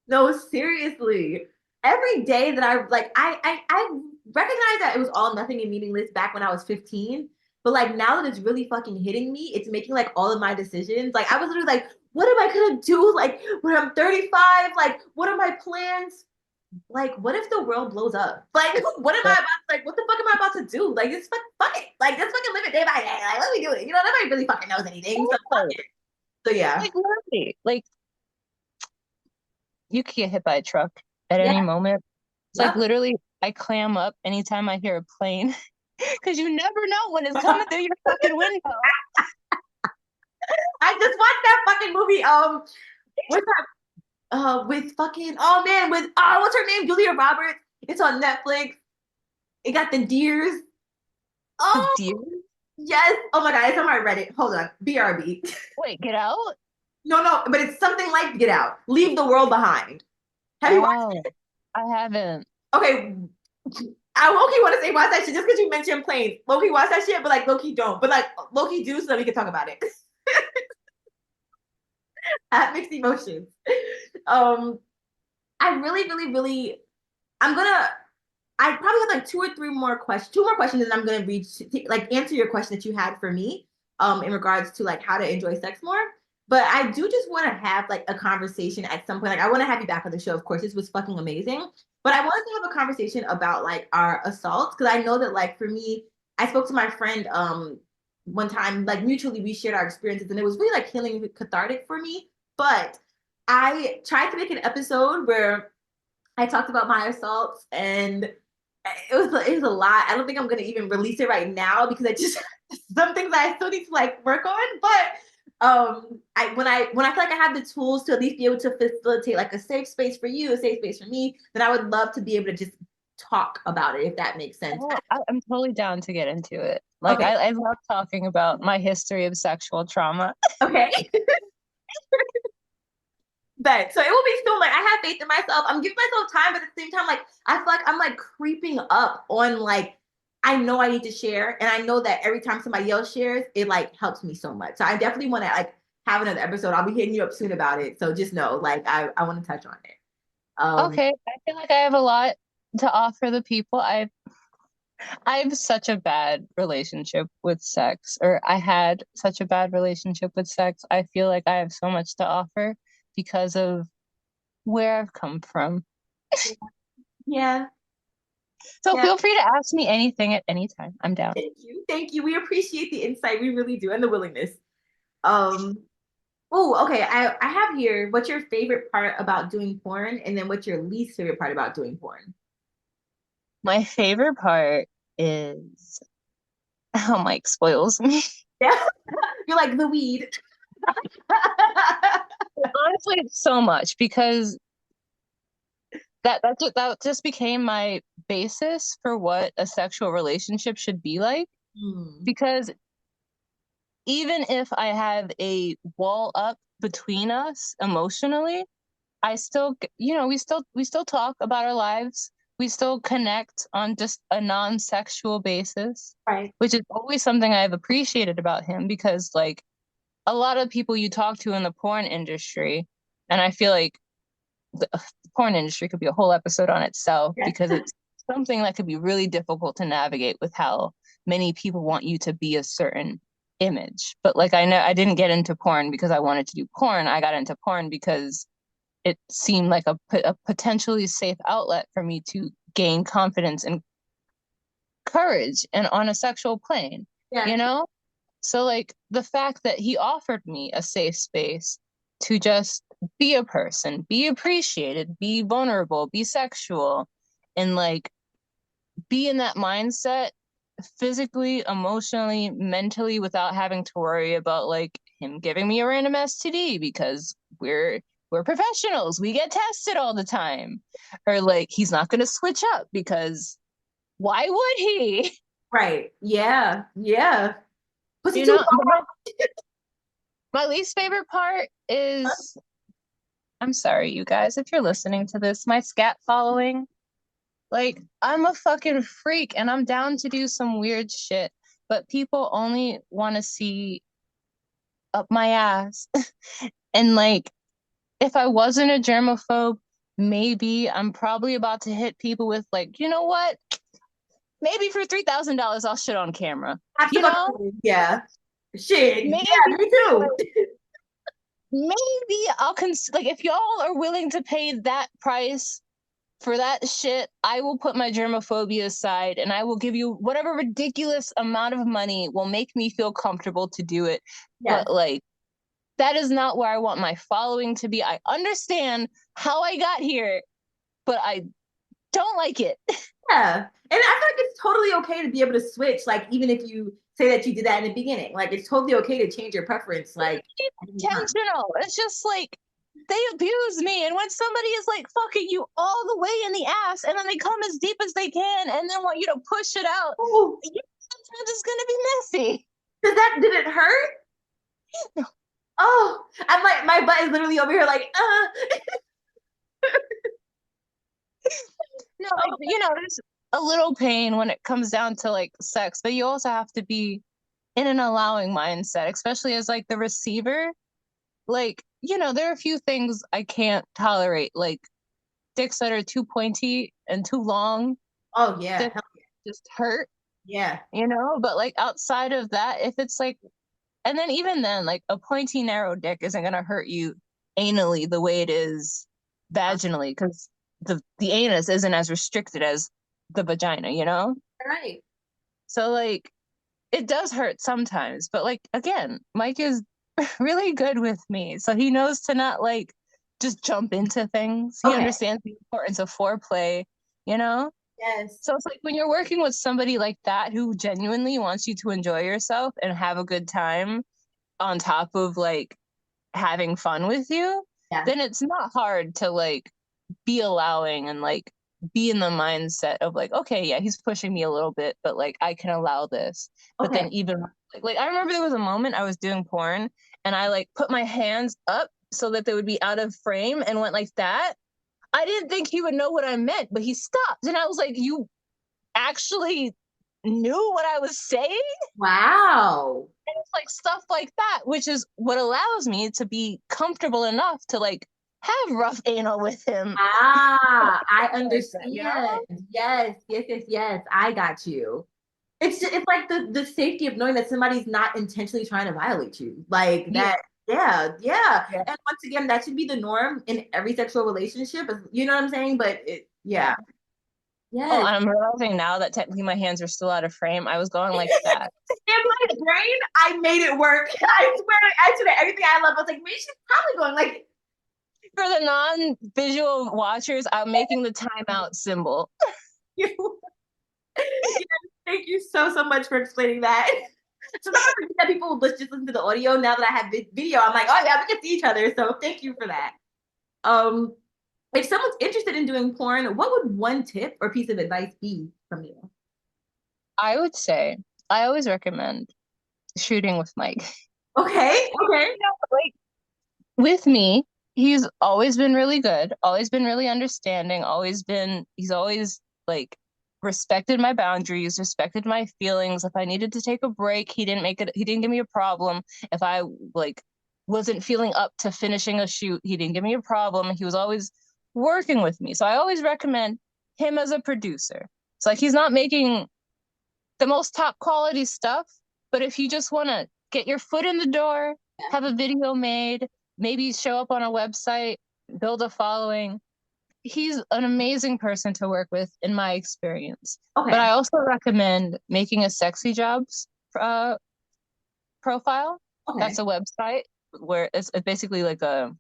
No, seriously. Every day that I like, I recognized that it was all nothing and meaningless back when I was 15. But like now that it's really fucking hitting me, it's making like all of my decisions. Like I was literally like, what am I gonna do? Like when I'm 35, like what are my plans? Like, what if the world blows up? Like, what am I about? Like, what the fuck am I about to do? Like, this fuck it. Like, just fucking live it day by day. Like, let me do it. You know, nobody really fucking knows anything. So fuck it. So yeah. Like literally, like you could get hit by a truck at any moment. It's like literally, I clam up anytime I hear a plane because you never know when it's coming through your fucking window. I just watched that fucking movie. What's that? With fucking what's her name? Julia Roberts. It's on Netflix. It got the deers. Oh, the deer? Yes. Oh my god, it's on my Reddit. Hold on. BRB. Wait, Get Out? No, but it's something like Get Out. Leave the world behind. Have you watched it? I haven't. Okay. I low-key want to say watch that shit just because you mentioned planes. Low-key watch that shit, but like low-key don't. But like low-key do so that we can talk about it. I have mixed emotions. I really, really, really I probably have like two more questions, and I'm gonna read like answer your question that you had for me in regards to like how to enjoy sex more. But I do just want to have like a conversation at some point. Like I want to have you back on the show, of course. This was fucking amazing. But I wanted to have a conversation about like our assaults, because I know that like for me, I spoke to my friend one time, like mutually we shared our experiences, and it was really like healing, cathartic for me. But I tried to make an episode where I talked about my assaults, and it was a lot. I don't think I'm gonna even release it right now because I just some things I still need to like work on. But when I feel like I have the tools to at least be able to facilitate like a safe space for you, a safe space for me, then I would love to be able to just talk about it, if that makes sense. Oh, I'm totally down to get into it. Like okay. I love talking about my history of sexual trauma. Okay. But so it will be still like I have faith in myself. I'm giving myself time, but at the same time, like I feel like I'm like creeping up on like I know I need to share, and I know that every time somebody else shares, it like helps me so much. So I definitely want to like have another episode. I'll be hitting you up soon about it. So just know, like I want to touch on it. Okay, I feel like I have a lot to offer the people. I have such a bad relationship with sex, or I had such a bad relationship with sex. I feel like I have so much to offer because of where I've come from. Yeah. So feel free to ask me anything at any time. I'm down. Thank you. We appreciate the insight. We really do, and the willingness. Okay. I have here, what's your favorite part about doing porn, and then what's your least favorite part about doing porn? My favorite part is how Mike spoils me. Yeah. You're like the weed. Honestly, it's so much because that just became my basis for what a sexual relationship should be like. Because even if I have a wall up between us emotionally, I still, we still talk about our lives. We still connect on just a non-sexual basis, Right. which is always something I've appreciated about him, because like a lot of people you talk to in the porn industry, and I feel like the porn industry could be a whole episode on itself, Yes. because it's something that could be really difficult to navigate with how many people want you to be a certain image. But like, I know I didn't get into porn because I wanted to do porn. I got into porn because it seemed like a potentially safe outlet for me to gain confidence and courage and on a sexual plane, Yeah. you know? So like the fact that he offered me a safe space to just be a person, be appreciated, be vulnerable, be sexual, and like be in that mindset physically, emotionally, mentally, without having to worry about like him giving me a random STD, because we're professionals. We get tested all the time. Or like he's not going to switch up, because why would he? Right. Yeah. Yeah. Pussy You too know, my least favorite part is, I'm sorry, you guys, if you're listening to this, my scat following. Like, I'm a fucking freak and I'm down to do some weird shit, but people only want to see up my ass. And like, if I wasn't a germaphobe, maybe I'm probably about to hit people with like, you know what? Maybe for $3,000 I'll shit on camera. You know? Absolutely. Yeah. Shit. Maybe Yeah, me too. maybe like if y'all are willing to pay that price for that shit, I will put my germophobia aside and I will give you whatever ridiculous amount of money will make me feel comfortable to do it. Yes. But like, that is not where I want my following to be. I understand how I got here, but I don't like it. Yeah. And I feel like it's totally okay to be able to switch, like even if you say that you did that in the beginning. Like it's totally okay to change your preference. Like It's intentional. It's just like they abuse me. And when somebody is like fucking you all the way in the ass and then they come as deep as they can and then want you to push it out, oh, sometimes it's gonna be messy. did it hurt? No. Oh, I'm like my butt is literally over here like No, like, there's a little pain when it comes down to like sex, but you also have to be in an allowing mindset, especially as like the receiver. Like, there are a few things I can't tolerate, like dicks that are too pointy and too long. oh yeah. Just hurt, Yeah. but like outside of that, if it's like, and then even then, like a pointy, narrow dick isn't gonna hurt you anally the way it is vaginally, because the anus isn't as restricted as the vagina, Right. So like it does hurt sometimes, but like again, Mike is really good with me. So he knows to not like just jump into things. He understands the importance of foreplay, you know? Yes. So it's like when you're working with somebody like that who genuinely wants you to enjoy yourself and have a good time on top of like having fun with you, then it's not hard to like be allowing and like be in the mindset of like, okay, yeah, he's pushing me a little bit, but like I can allow this. But then even like I remember there was a moment I was doing porn and I like put my hands up so that they would be out of frame and went like that. I didn't think he would know what I meant, but he stopped. And I was like, you actually knew what I was saying? Wow. And it's like stuff like that, which is what allows me to be comfortable enough to like have rough anal with him. Ah, I understand. Like that, Yes. I got you. It's like the safety of knowing that somebody's not intentionally trying to violate you. Like that. Yeah. And once again, that should be the norm in every sexual relationship. You know what I'm saying? But yeah. Yes. Oh, I'm realizing now that technically my hands are still out of frame. I was going like that. In my brain, I made it work. I swear, everything I love. I was like, maybe she's probably going like. For the non-visual watchers, I'm making the timeout symbol. Yes, thank you so much for explaining that. So that people will just listen to the audio. Now that I have video, I'm like, oh yeah, we can see each other. So thank you for that. if someone's interested in doing porn, what would one tip or piece of advice be from you? I would say I always recommend shooting with Mike. Okay, okay. Like with me, he's always been really good, always been really understanding, he's always like respected my boundaries, respected my feelings. If I needed to take a break, he didn't give me a problem. If I like wasn't feeling up to finishing a shoot, he didn't give me a problem. He was always working with me. So I always recommend him as a producer. It's like he's not making the most top quality stuff, but if you just want to get your foot in the door, have a video made, maybe show up on a website, build a following, he's an amazing person to work with in my experience. Okay. But I also recommend making a sexy jobs profile. Okay. That's a website where it's basically like a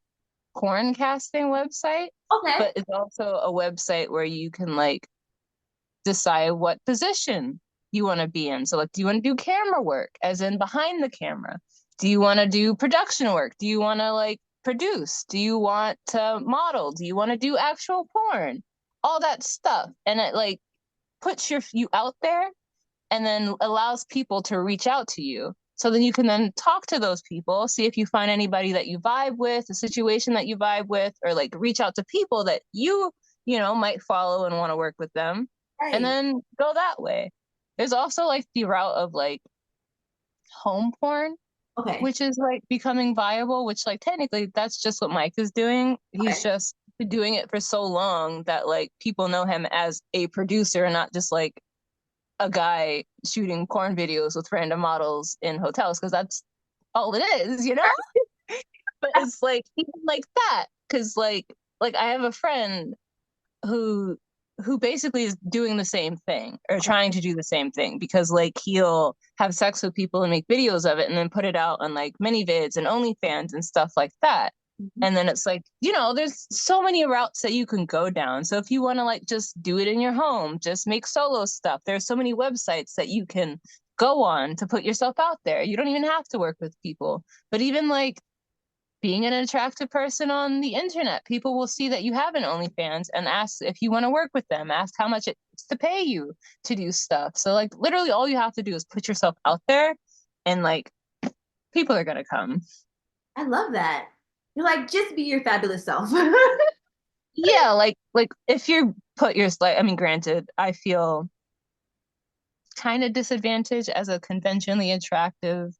porn casting website. Okay. But it's also a website where you can like decide what position you want to be in. So like, do you want to do camera work as in behind the camera? Do you want to do production work? Do you want to like produce? Do you want to model? Do you want to do actual porn? All that stuff. And it like puts you out there and then allows people to reach out to you. So then you can then talk to those people, see if you find anybody that you vibe with, a situation that you vibe with, or like reach out to people that you know, might follow and want to work with them. Right. And then go that way. There's also like the route of like home porn, okay, which is like becoming viable, which like technically that's just what Mike is doing. He's just been doing it for so long that like people know him as a producer and not just like a guy shooting porn videos with random models in hotels, because that's all it is, you know? But it's like even like that, because like I have a friend who basically is doing the same thing or trying to do the same thing, because like he'll have sex with people and make videos of it and then put it out on like mini vids and OnlyFans and stuff like that. Mm-hmm. And then it's like, you know, there's so many routes that you can go down. So if you want to like just do it in your home, just make solo stuff. There's so many websites that you can go on to put yourself out there. You don't even have to work with people. But even like being an attractive person on the internet, people will see that you have an OnlyFans and ask if you want to work with them, ask how much it's to pay you to do stuff. So like literally all you have to do is put yourself out there and like people are gonna come. I love that. You're like, just be your fabulous self. Yeah, like if you put your like, I mean, granted, I feel kind of disadvantaged as a conventionally attractive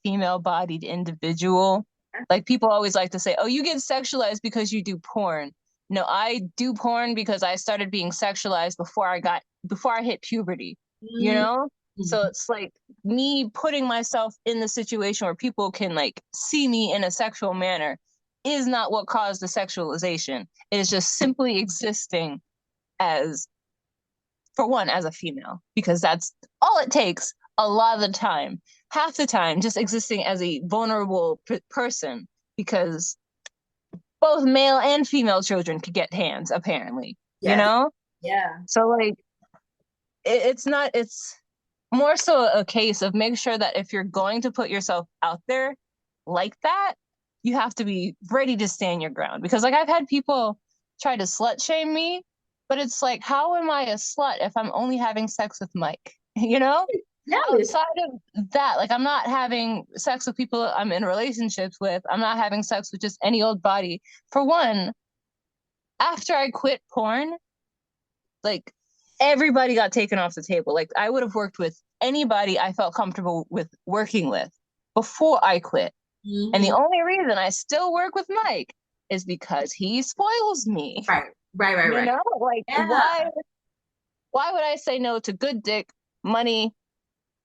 female-bodied individual. Like people always like to say, oh, you get sexualized because you do porn. No, I do porn because I started being sexualized before I hit puberty, you know? So it's like me putting myself in the situation where people can like see me in a sexual manner is not what caused the sexualization. It is just simply existing as, for one, as a female, because that's all it takes a lot of the time. Half the time, just existing as a vulnerable person, because both male and female children could get hands, apparently. Yes. You know? Yeah. So, like, it's more so a case of make sure that if you're going to put yourself out there like that, you have to be ready to stand your ground. Because, like, I've had people try to slut shame me, but it's like, how am I a slut if I'm only having sex with Mike? You know? Yeah. Outside of that, like I'm not having sex with people I'm in relationships with. I'm not having sex with just any old body. For one, after I quit porn, like everybody got taken off the table. Like I would have worked with anybody I felt comfortable with working with before I quit. Mm-hmm. And the only reason I still work with Mike is because he spoils me. Right. You know? Like why would I say no to good dick, money,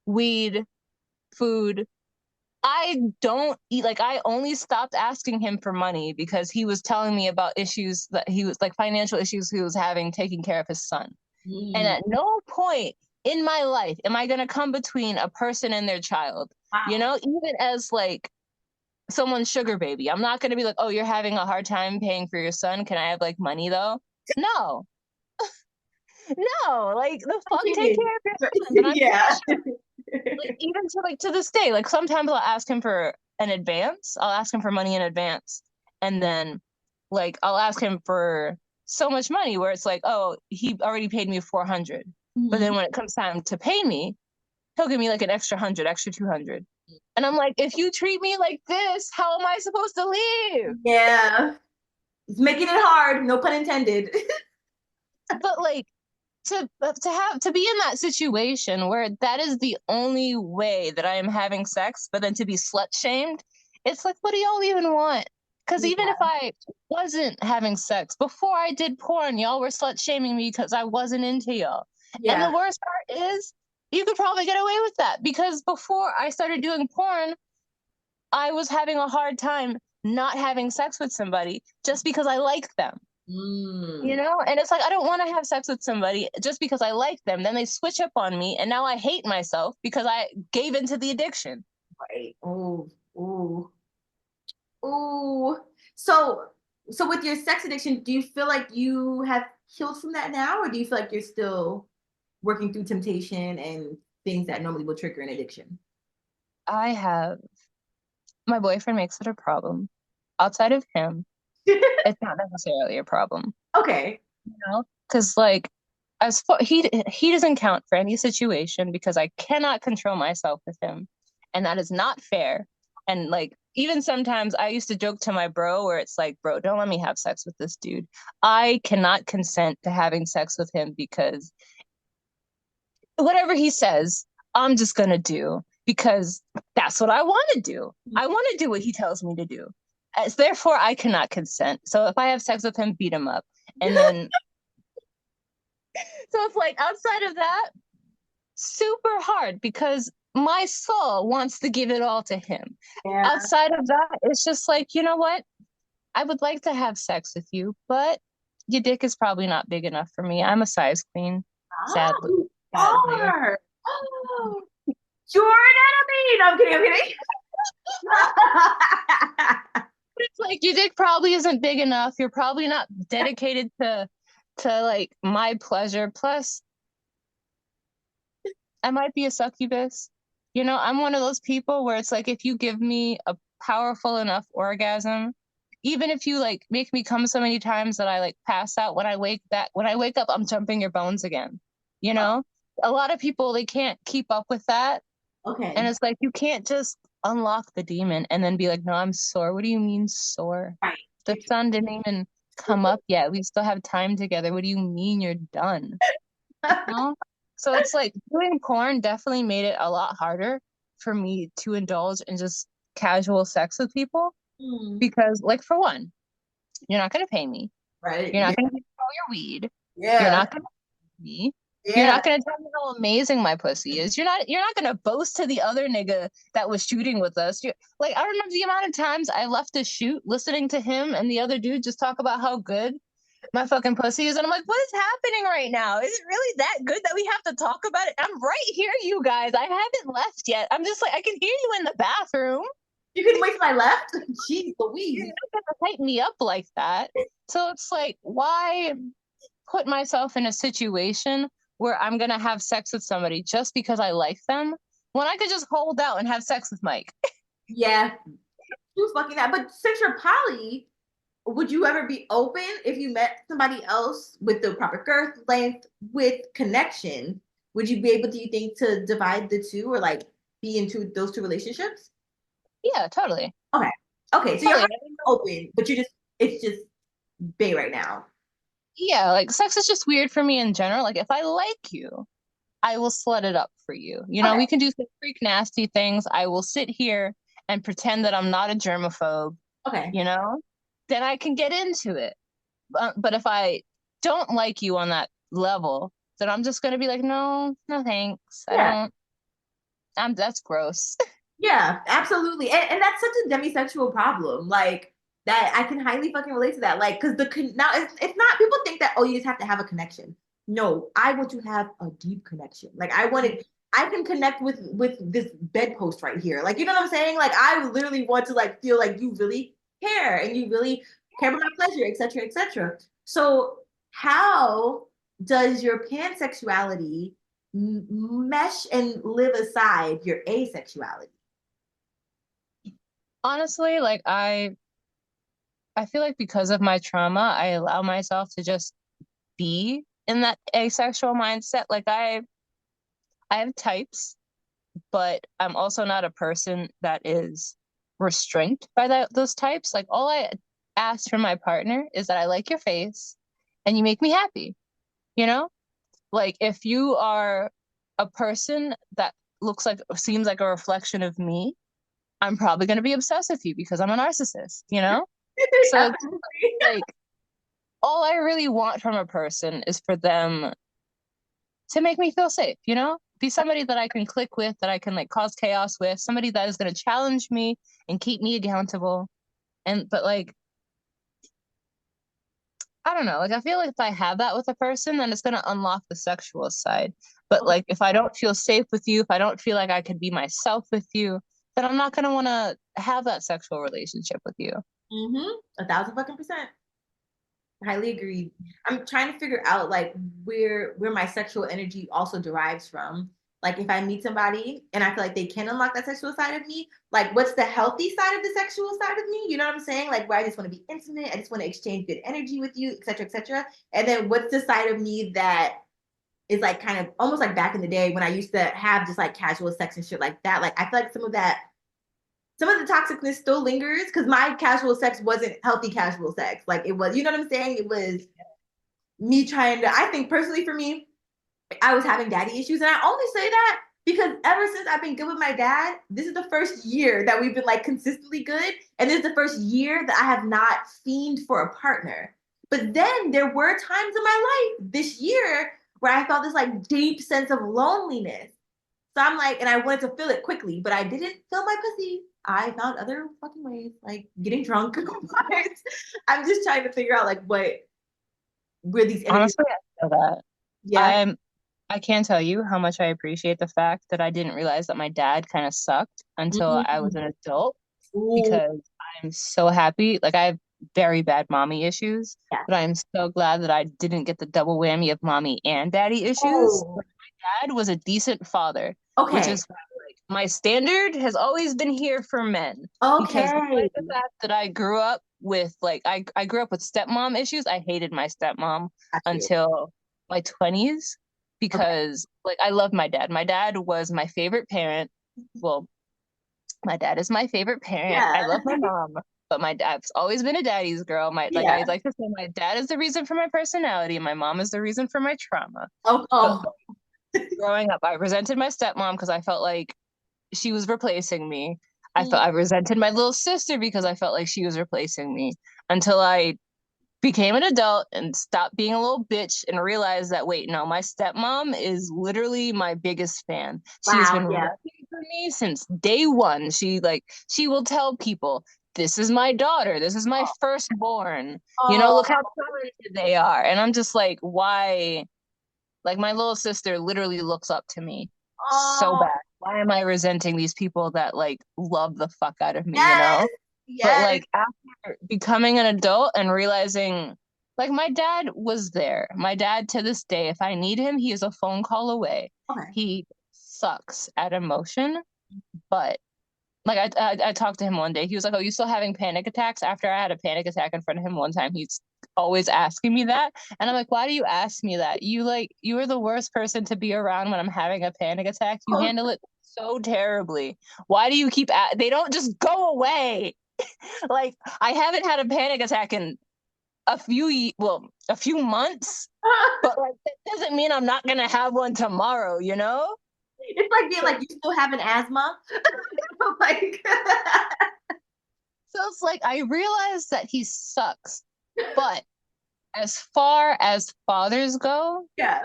weed, food? I don't eat, like I only stopped asking him for money because he was telling me about issues that he was like financial issues he was having taking care of his son. And at no point in my life am I going to come between a person and their child. Wow. You know, even as like someone's sugar baby, I'm not going to be like, oh, you're having a hard time paying for your son, can I have like money though? No. No, like the fuck, take care of your son. Yeah. Like, even to this day, like sometimes I'll ask him for an advance. I'll ask him for money in advance, and then like I'll ask him for so much money where it's like, oh, he already paid me 400. But then when it comes time to pay me, he'll give me like an extra 100, extra 200. And I'm like, if you treat me like this, how am I supposed to live? Yeah. It's making it hard, no pun intended. But like to be in that situation where that is the only way that I am having sex, but then to be slut shamed, it's like, what do y'all even want? Because even if I wasn't having sex before I did porn, y'all were slut shaming me because I wasn't into y'all. And the worst part is, you could probably get away with that because before I started doing porn, I was having a hard time not having sex with somebody just because I like them. You know, and it's like, I don't want to have sex with somebody just because I like them. Then they switch up on me, and now I hate myself because I gave into the addiction. Right. Oh, oh, oh. So with your sex addiction, do you feel like you have healed from that now, or do you feel like you're still working through temptation and things that normally will trigger an addiction? My boyfriend makes it a problem. Outside of him, it's not necessarily a problem. Okay. You know, because like, as far he doesn't count for any situation because I cannot control myself with him, and that is not fair. And like, even sometimes I used to joke to my bro where it's like, bro, don't let me have sex with this dude. I cannot consent to having sex with him because whatever he says, I'm just gonna do because that's what I want to do. I want to do what he tells me to do. As therefore, I cannot consent. So if I have sex with him, beat him up. And then, so it's like, outside of that, super hard because my soul wants to give it all to him. Yeah. Outside of that, it's just like, you know what? I would like to have sex with you, but your dick is probably not big enough for me. I'm a size queen, sadly. You Sadly. are. Oh, Jordan, no, I'm kidding. I'm kidding. It's like, your dick probably isn't big enough. You're probably not dedicated to like my pleasure. Plus, I might be a succubus. You know, I'm one of those people where it's like, if you give me a powerful enough orgasm, even if you like make me come so many times that I like pass out, when I wake up, I'm jumping your bones again. You know? A lot of people, they can't keep up with that. Okay. And it's like, you can't just unlock the demon and then be like, no, I'm sore. What do you mean sore? Right. The sun didn't even come up yet. We still have time together. What do you mean you're done? You know? So it's like, doing porn definitely made it a lot harder for me to indulge in just casual sex with people because, like, for one, you're not going to pay me. Right. You're not going to give me all your weed. You're Yeah. not going to pay me. You're Yeah. not gonna tell me how amazing my pussy is. You're not gonna boast to the other nigga that was shooting with us. Like, I remember the amount of times I left a shoot listening to him and the other dude just talk about how good my fucking pussy is, and I'm like, what is happening right now? Is it really that good that we have to talk about it? I'm right here, you guys. I haven't left yet. I'm just like, I can hear you in the bathroom. You couldn't wait till I left? Jeez Louise. You're not gonna hype me up like that. So it's like, why put myself in a situation where I'm gonna have sex with somebody just because I like them when I could just hold out and have sex with Mike? Yeah. Who's fucking that? But since you're poly, would you ever be open if you met somebody else with the proper girth, length, width, connection? Would you be able, do you think, to divide the two or like be into those two relationships? Yeah, totally. Okay. Okay. So Totally. you're open, but it's just bae right now. Yeah, like, sex is just weird for me in general. Like, if I like you, I will slut it up for you. You know, Okay. we can do some freak nasty things. I will sit here and pretend that I'm not a germaphobe, Okay. you know? Then I can get into it. But if I don't like you on that level, then I'm just gonna be like, no, no thanks. Yeah. That's gross. Yeah, absolutely. And that's such a demisexual problem. Like that I can highly fucking relate to that. Like, because now it's not, people think that, oh, you just have to have a connection. No, I want to have a deep connection. Like I can connect with this bedpost right here. Like, you know what I'm saying? Like, I literally want to like feel like you really care and you really care about my pleasure, etc., etc. So how does your pansexuality mesh and live aside your asexuality? Honestly, like, I feel like because of my trauma, I allow myself to just be in that asexual mindset. Like I have types, but I'm also not a person that is restrained by those types. Like all I ask from my partner is that I like your face and you make me happy, you know? Like if you are a person that seems like a reflection of me, I'm probably going to be obsessed with you because I'm a narcissist, you know? So it's like all I really want from a person is for them to make me feel safe, you know? Be somebody that I can click with, that I can like cause chaos with, somebody that is going to challenge me and keep me accountable. But like, I don't know, like I feel like if I have that with a person, then it's going to unlock the sexual side. But like, if I don't feel safe with you, if I don't feel like I could be myself with you, then I'm not going to want to have that sexual relationship with you. 1,000% highly agreed. I'm trying to figure out like where my sexual energy also derives from. Like if I meet somebody and I feel like they can unlock that sexual side of me, like what's the healthy side of the sexual side of me? You know what I'm saying? Like where I just want to be intimate, I just want to exchange good energy with you, etc., etc. And then what's the side of me that is like kind of almost like back in the day when I used to have just like casual sex and shit like that. Like I feel like some of the toxicness still lingers because my casual sex wasn't healthy casual sex. Like it was, you know what I'm saying? It was me trying to, I think personally for me, I was having daddy issues. And I only say that because ever since I've been good with my dad, this is the first year that we've been like consistently good. And this is the first year that I have not fiend for a partner. But then there were times in my life this year where I felt this like deep sense of loneliness. So I'm like, and I wanted to fill it quickly, but I didn't fill my pussy. I found other fucking ways, like getting drunk. I'm just trying to figure out like where these energies. Honestly, I feel that. Yeah. I can't tell you how much I appreciate the fact that I didn't realize that my dad kind of sucked until I was an adult Ooh, because I'm so happy. Like I have very bad mommy issues, yeah. but I'm so glad that I didn't get the double whammy of mommy and daddy issues. Oh, Like, my dad was a decent father, which okay. is why, like my standard has always been here for men because Okay. despite the fact that I grew up with I grew up with stepmom issues. I hated my stepmom Got you. until my 20s Okay. because like I love my dad. My dad was my favorite parent. Well, my dad is my favorite parent. Yeah. I love my mom, but my dad's always been a daddy's girl. My like I Yeah. like to say my dad is the reason for my personality and my mom is the reason for my trauma. Oh, But oh. growing up, I resented my stepmom because I felt like she was replacing me. Mm. I resented my little sister because I felt like she was replacing me until I became an adult and stopped being a little bitch and realized that wait, no, my stepmom is literally my biggest fan. She has Wow. been Yeah. rooting for me since day one. She will tell people, this is my daughter, this is my firstborn. You know, Oh. look how talented they are. And I'm just like, why? Like my little sister literally looks up to me so Oh. bad. Why am I resenting these people that like love the fuck out of me, you Yes. know? But Yes. like after becoming an adult and realizing like my dad was there. My dad to this day, if I need him, he is a phone call away. Okay. He sucks at emotion, but like I talked to him one day. He was like, "Oh, you still having panic attacks?" After I had a panic attack in front of him one time, he's always asking me that, and I'm like, "Why do you ask me that? You are the worst person to be around when I'm having a panic attack. You Oh, handle it so terribly. Why do you keep they don't just go away?" Like I haven't had a panic attack in a few months, but like that doesn't mean I'm not gonna have one tomorrow, you know? it's like being So, like you still have an asthma. Like. so it's like I realized that he sucks, but as far as fathers go, Yeah.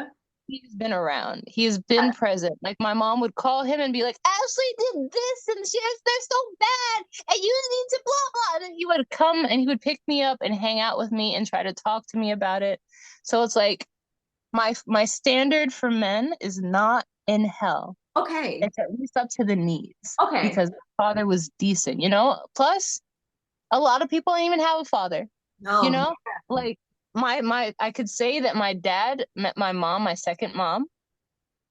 he's been around. He's been present. Like my mom would call him and be like, Ashley did this and they're so bad and you need to blah blah. And then he would come and he would pick me up and hang out with me and try to talk to me about it. So it's like my standard for men is not in hell. Okay. It's at least up to the knees Okay. because father was decent, you know? Plus, a lot of people don't even have a father, you No. know? Like my I could say that my dad met my mom, my second mom,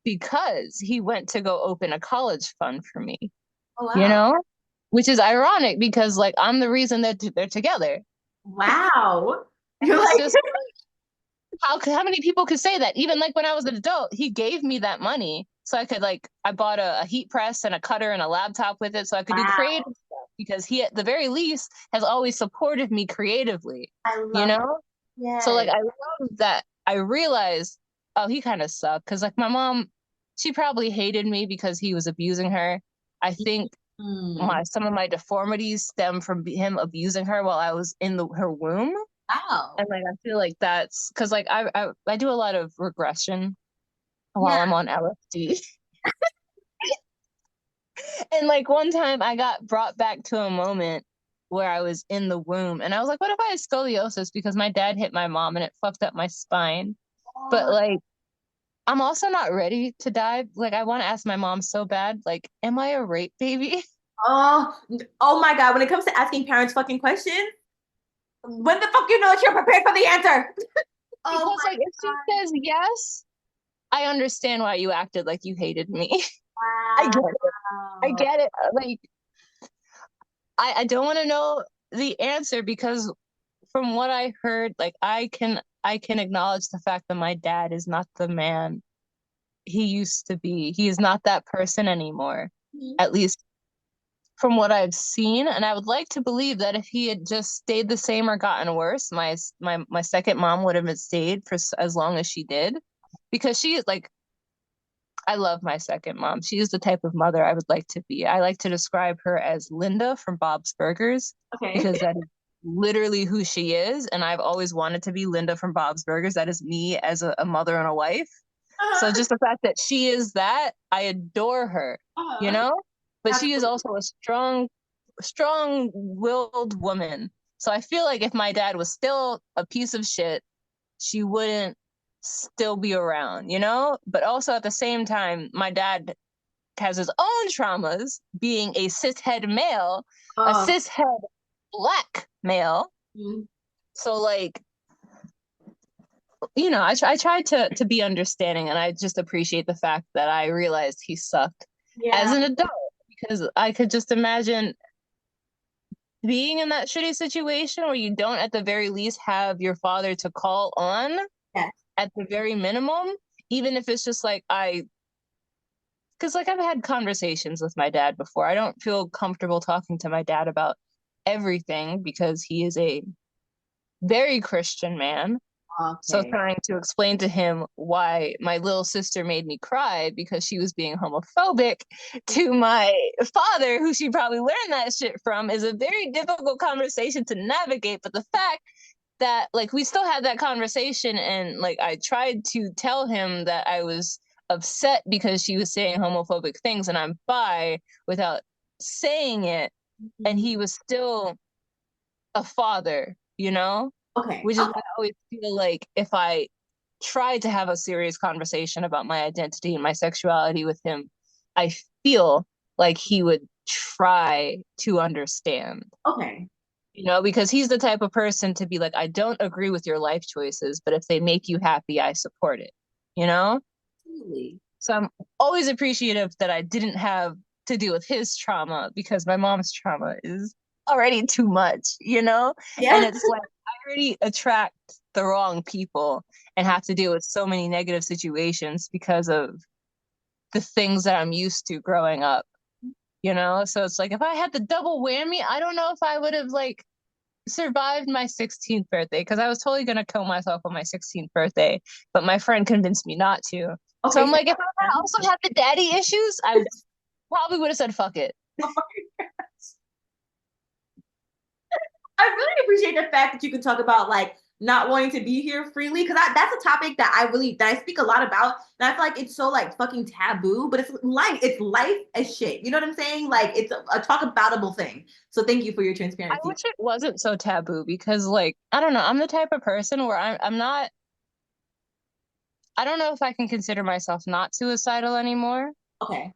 because he went to go open a college fund for me, Oh you wow. know? Which is ironic because like I'm the reason that they're together. Wow. You're It's like, just how many people could say that? Even like when I was an adult, he gave me that money so I could like I bought a heat press and a cutter and a laptop with it so I could do wow. creative stuff because he at the very least has always supported me creatively, I you love it. know? So Yes. like I love that I realized, oh, he kind of sucked because like my mom, she probably hated me because he was abusing her. I think Mm. my some of my deformities stem from him abusing her while I was in her womb. Wow. And like I feel like that's because like I do a lot of regression Yeah. while I'm on LSD. And like one time I got brought back to a moment where I was in the womb and I was like, what if I had scoliosis because my dad hit my mom and it fucked up my spine? But Oh, like I'm also not ready to die. Like I want to ask my mom so bad, like, am I a rape baby? oh, oh my God. When it comes to asking parents fucking questions, when the fuck you know that you're prepared for the answer? Oh Because like if she my says yes, I understand why you acted like you hated me. I God. get it. I Wow. get it. Like I don't want to know the answer because from what I heard, like I can acknowledge the fact that my dad is not the man he used to be. He is not that person anymore. Mhm. At least from what I've seen, and I would like to believe that if he had just stayed the same or gotten worse, my second mom would have stayed for as long as she did, because she is like I love my second mom. She is the type of mother I would like to be. I like to describe her as Linda from Bob's Burgers Okay. because that is literally who she is, and I've always wanted to be Linda from Bob's Burgers. That is me as a mother and a wife. So Uh-huh. just the fact that she is that, I adore her, you Uh-huh. know? But she is Absolutely. also a strong-willed woman. So I feel like if my dad was still a piece of shit, she wouldn't still be around, you know? But also at the same time, my dad has his own traumas, being a cishet male, a Oh. cishet black male. Mhm. So like I tried to be understanding, and I just appreciate the fact that I realized he sucked as Yeah. an adult because I could just imagine being in that shitty situation where you don't at the very least have your father to call on Yes. at the very minimum, even if it's just like because like I've had conversations with my dad before. I don't feel comfortable talking to my dad about everything because he is a very Christian man. So Okay. trying to explain to him why my little sister made me cry because she was being homophobic to my father, who she probably learned that shit from, is a very difficult conversation to navigate. But the fact that like we still had that conversation and like I tried to tell him that I was upset because she was saying homophobic things and I'm bi without saying it, and Mhm. he was still a father, you know? Okay. Which is why Okay. I always feel like if I tried to have a serious conversation about my identity and my sexuality with him, I feel like he would try to understand, Okay. because he's the type of person to be like, I don't agree with your life choices, but if they make you happy, I support it, you know? Absolutely. So I'm always appreciative that I didn't have to deal with his trauma because my mom's trauma is already too much, you know? And Yeah. it's like I already attract the wrong people and have to deal with so many negative situations because of the things that I'm used to growing up, you know? So it's like if I had the double whammy, I don't know if I would have like survived my 16th birthday because I was totally gonna kill myself on my 16th birthday, but my friend convinced me not to. So Okay. I'm like, if I also had the daddy issues, I probably would have said fuck it. I really appreciate the fact that you can talk about like not wanting to be here freely because that's a topic that I speak a lot about, and I feel like it's so like fucking taboo, but it's life as shit. You know what I'm saying? Like it's a talk aboutable thing. So thank you for your I transparency. wish it wasn't so taboo because like I don't know, I'm the type of person where I'm not I don't know if I can consider myself not suicidal anymore. Okay.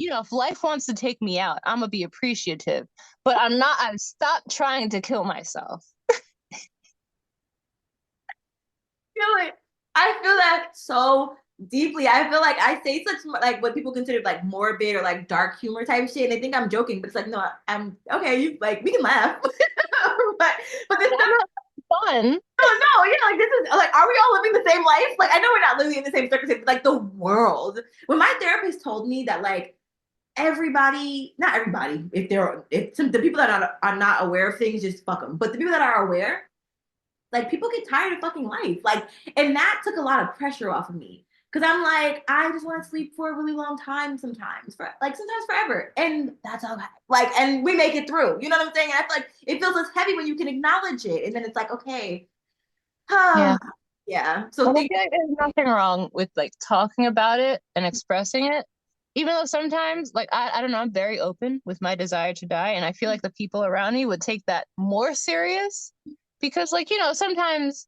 If life wants to take me out, I'm gonna be appreciative, but I've stopped trying to kill myself. Feel it. I feel that so deeply. I feel like I say such like what people consider like morbid or like dark humor type shit, and they think I'm joking, but it's like no, I'm okay. You like we can laugh. but this is fun. no, yeah, like this is like, are we all living the same life? Like, I know we're not living in the same circumstances, like the world. When my therapist told me that, like, everybody, not everybody, if some the people that are not aware of things, just fuck them. But the people that are aware, like, people get tired of fucking life. Like, and that took a lot of pressure off of me. Cause I'm like, I just want to sleep for a really long time sometimes, sometimes forever. And that's all right. Like, and we make it through. You know what I'm saying? And I feel like it feels less heavy when you can acknowledge it. And then it's like, okay. Yeah. Yeah. So I feel like there's nothing wrong with like talking about it and expressing it. Even though sometimes, like, I don't know, I'm very open with my desire to die. And I feel like the people around me would take that more serious because, like, sometimes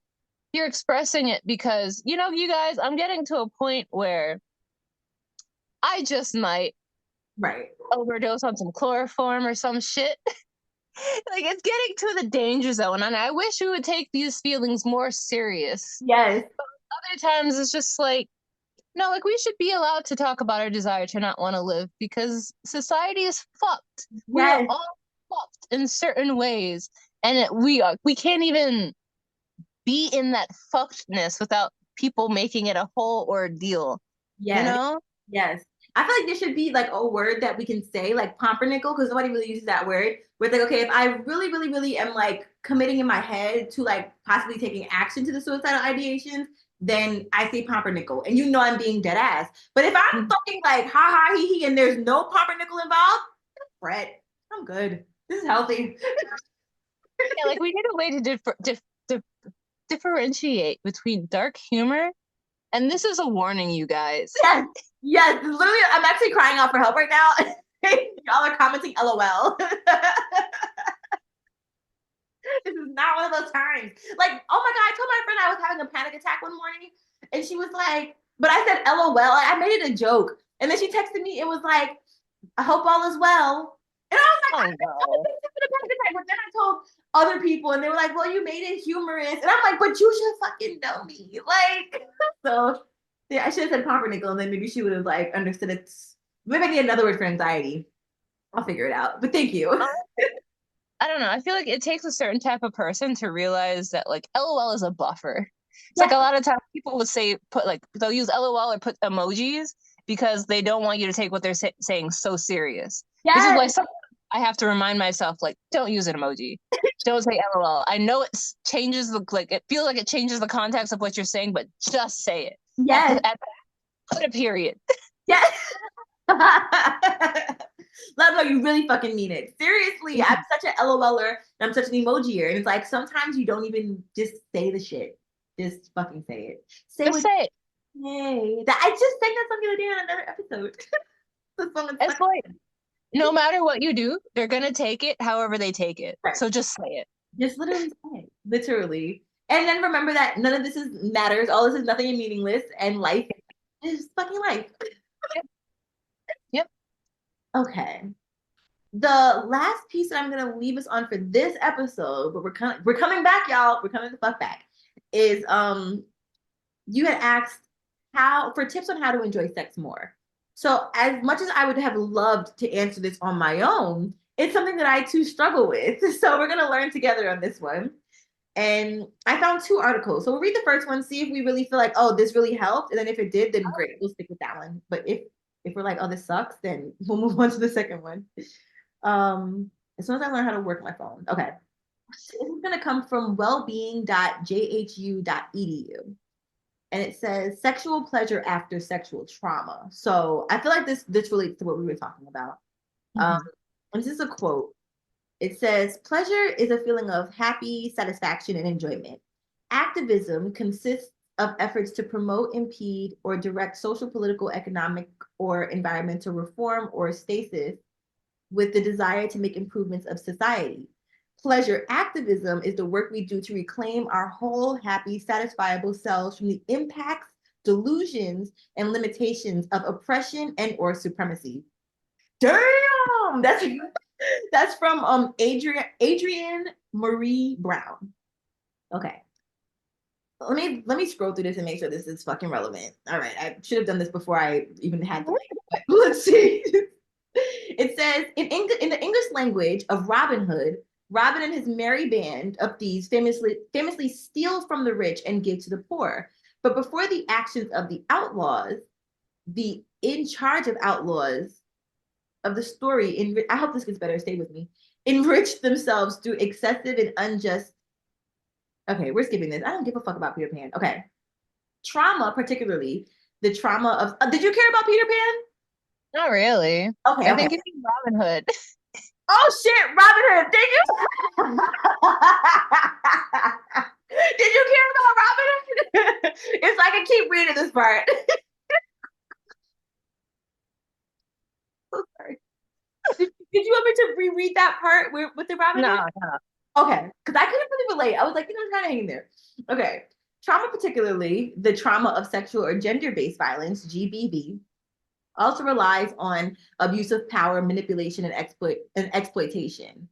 you're expressing it because, you guys, I'm getting to a point where I just might overdose on some chloroform or some shit. Like, it's getting to the danger zone, and I wish we would take these feelings more serious. Yes. But other times, it's just like, no, like, we should be allowed to talk about our desire to not want to live because society is fucked. Yes. We are all fucked in certain ways, and we can't even be in that fuckedness without people making it a whole ordeal. Yes. Yes. I feel like there should be like a word that we can say, like pumpernickel, because nobody really uses that word. Where it's like, okay, if I really, really, really am like committing in my head to like possibly taking action to the suicidal ideations, then I say pumpernickel, and I'm being dead ass. But if I'm fucking like ha ha he he and there's no pumpernickel involved, Fred, I'm good. This is healthy. Yeah, like we need a way to differentiate between dark humor, and this is a warning, you guys. Yes, literally, I'm actually crying out for help right now. Y'all are commenting LOL. This is not one of those times. Like, oh my God, I told my friend I was having a panic attack one morning, and she was like, but I said LOL. I made it a joke. And then she texted me, it was like, I hope all is well. And I was like, oh, no. But then I told other people, and they were like, well, you made it humorous. And I'm like, but you should fucking know me. Like, so yeah, I should have said pumpernickel, and then maybe she would have like understood it. Maybe I need another word for anxiety. I'll figure it out. But thank you. I don't know. I feel like it takes a certain type of person to realize that like LOL is a buffer. It's like a lot of times people would say they'll use LOL or put emojis because they don't want you to take what they're saying so serious. Which is why I have to remind myself, like, don't use an emoji. Don't say LOL. I know it changes it feels like it changes the context of what you're saying, but just say it. Yes. Put a period. Yes. Let them know you really fucking mean it. Seriously, I'm such an LOLer and I'm such an emojier. And it's like sometimes you don't even just say the shit. Just fucking say it. Say it. Hey, I just sang that song the other day on another episode. It's like no matter what you do, they're gonna take it however they take it. Right. So just say it. Just literally say it. Literally. And then remember that none of this matters. All this is nothing and meaningless. And life is fucking life. Yep. Okay. The last piece that I'm gonna leave us on for this episode, but we're coming back, y'all. We're coming the fuck back. Is you had asked for tips on how to enjoy sex more. So as much as I would have loved to answer this on my own, it's something that I too struggle with. So we're gonna learn together on this one. And I found 2 articles. So we'll read the first one, see if we really feel like, oh, this really helped. And then if it did, then great, we'll stick with that one. But if we're like, oh, this sucks, then we'll move on to the second one. As soon as I learn how to work my phone. Okay. So this is gonna come from wellbeing.jhu.edu. And it says sexual pleasure after sexual trauma. So I feel like this relates to what we were talking about. And this is a quote. It says, pleasure is a feeling of happy satisfaction and enjoyment. Activism consists of efforts to promote, impede, or direct social, political, economic, or environmental reform or stasis with the desire to make improvements of society. Pleasure activism is the work we do to reclaim our whole, happy, satisfiable selves from the impacts, delusions, and limitations of oppression and or supremacy. Damn! That's from Adrienne Marie Brown. Okay. Let me scroll through this and make sure this is fucking relevant. All right, I should have done this before I even had the link, but let's see. It says, in the English language of Robin Hood, Robin and his merry band of thieves famously steal from the rich and give to the poor. But before the actions of the outlaws, the in charge of outlaws of the story, I hope this gets better, stay with me, enrich themselves through excessive and unjust. Okay, we're skipping this. I don't give a fuck about Peter Pan. Okay. Trauma, particularly the trauma of, did you care about Peter Pan? Not really. Okay, I okay. think you mean Robin Hood. Oh shit, Robin Hood, thank you. Did you care about Robin Hood? It's like I keep reading this part. So sorry. Did you want me to reread that part with the Robin Hood? No. Okay, because I couldn't really relate. I was like, I'm kind of hanging there. Okay. Trauma, particularly the trauma of sexual or gender-based violence, GBV, also relies on abuse of power, manipulation, and exploitation.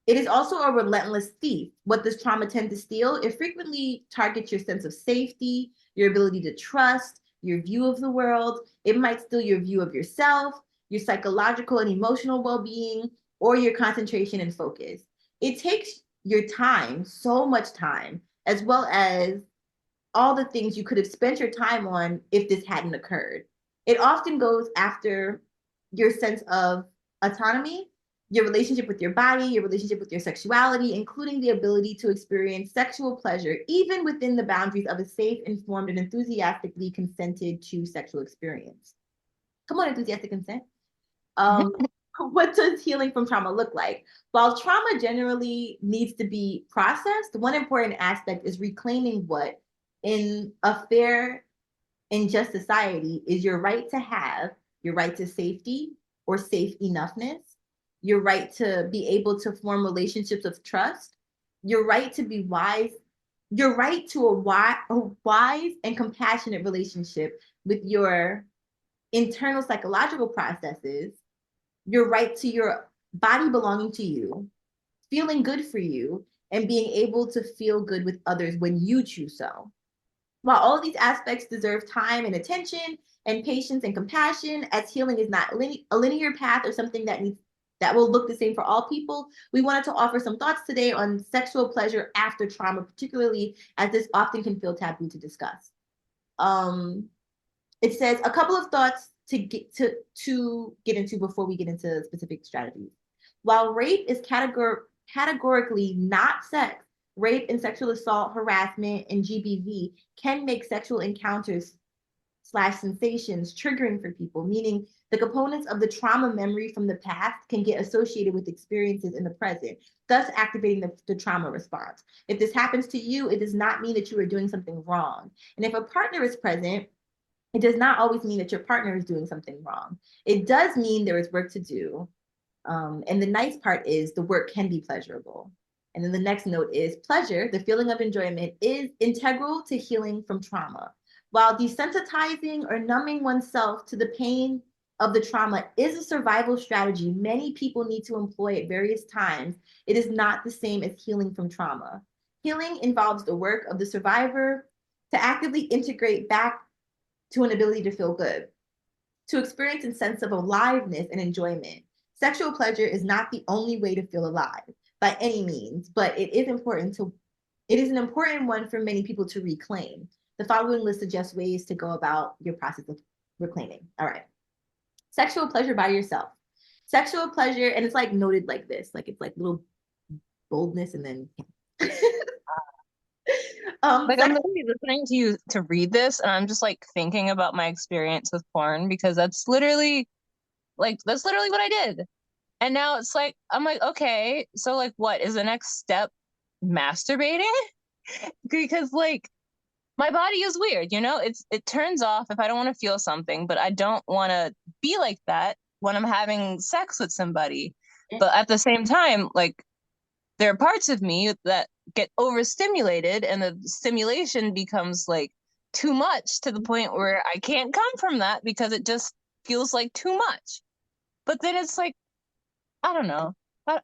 It is also a relentless thief. What does trauma tend to steal? It frequently targets your sense of safety, your ability to trust, your view of the world. It might steal your view of yourself, your psychological and emotional well-being, or your concentration and focus. It takes your time, so much time, as well as all the things you could have spent your time on if this hadn't occurred. It often goes after your sense of autonomy, your relationship with your body, your relationship with your sexuality, including the ability to experience sexual pleasure, even within the boundaries of a safe, informed, and enthusiastically consented to sexual experience. Come on, enthusiastic consent. What does healing from trauma look like? While trauma generally needs to be processed, one important aspect is reclaiming what, in a fair and just society, is your right to have, your right to safety or safe enoughness, your right to be able to form relationships of trust, your right to be wise, your right to a wise and compassionate relationship with your internal psychological processes, your right to your body belonging to you, feeling good for you, and being able to feel good with others when you choose so. While all of these aspects deserve time and attention and patience and compassion, as healing is not a linear path or something that will look the same for all people, we wanted to offer some thoughts today on sexual pleasure after trauma, particularly as this often can feel taboo to discuss. It says a couple of thoughts to get into before we get into specific strategies. While rape is categorically not sex, rape and sexual assault, harassment, and GBV can make sexual encounters / sensations triggering for people, meaning the components of the trauma memory from the past can get associated with experiences in the present, thus activating the trauma response. If this happens to you, it does not mean that you are doing something wrong. And if a partner is present, it does not always mean that your partner is doing something wrong. It does mean there is work to do. And the nice part is the work can be pleasurable. And then the next note is pleasure, the feeling of enjoyment, is integral to healing from trauma. While desensitizing or numbing oneself to the pain of the trauma is a survival strategy many people need to employ at various times, it is not the same as healing from trauma. Healing involves the work of the survivor to actively integrate back to an ability to feel good, to experience a sense of aliveness and enjoyment. Sexual pleasure is not the only way to feel alive by any means, but it is an important one for many people to reclaim. The following list suggests ways to go about your process of reclaiming. All right. Sexual pleasure by yourself. Sexual pleasure, and it's like noted like this, like it's like little boldness and then like I'm literally listening to you to read this, and I'm just like thinking about my experience with porn, because that's literally what I did. And now it's like I'm like, okay, so like what is the next step? Masturbating? Because like my body is weird, it turns off if I don't want to feel something, but I don't want to be like that when I'm having sex with somebody. But at the same time, like there are parts of me that get overstimulated, and the stimulation becomes like too much to the point where I can't come from that because it just feels like too much. But then it's like, I don't know.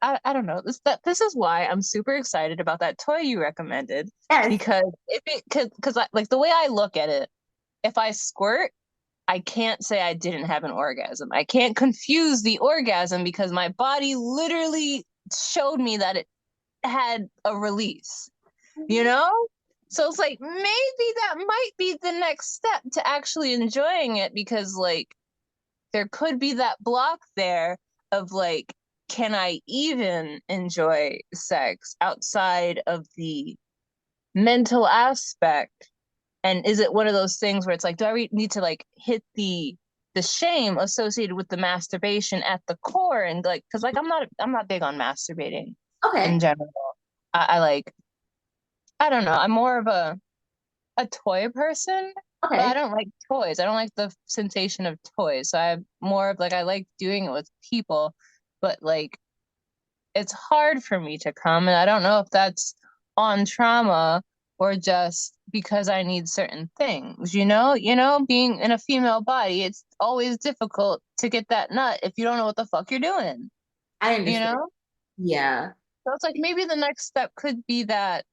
I don't know. This is why I'm super excited about that toy you recommended. Yes. Because like the way I look at it, if I squirt, I can't say I didn't have an orgasm. I can't confuse the orgasm because my body literally showed me that had a release, you know? So it's like, maybe that might be the next step to actually enjoying it, because like there could be that block there of like, can I even enjoy sex outside of the mental aspect? And is it one of those things where it's like, do I need to like hit the shame associated with the masturbation at the core? And like, because like I'm not big on masturbating in Okay. general. I like, I don't know, I'm more of a toy person, but I Okay. don't like toys. I don't like the sensation of toys. So I'm more of like, I like doing it with people, but like it's hard for me to come, and I don't know if that's on trauma or just because I need certain things, you know? Being in a female body, it's always difficult to get that nut if you don't know what the fuck you're doing, I you understand. know? Yeah. So it's like maybe the next step could be that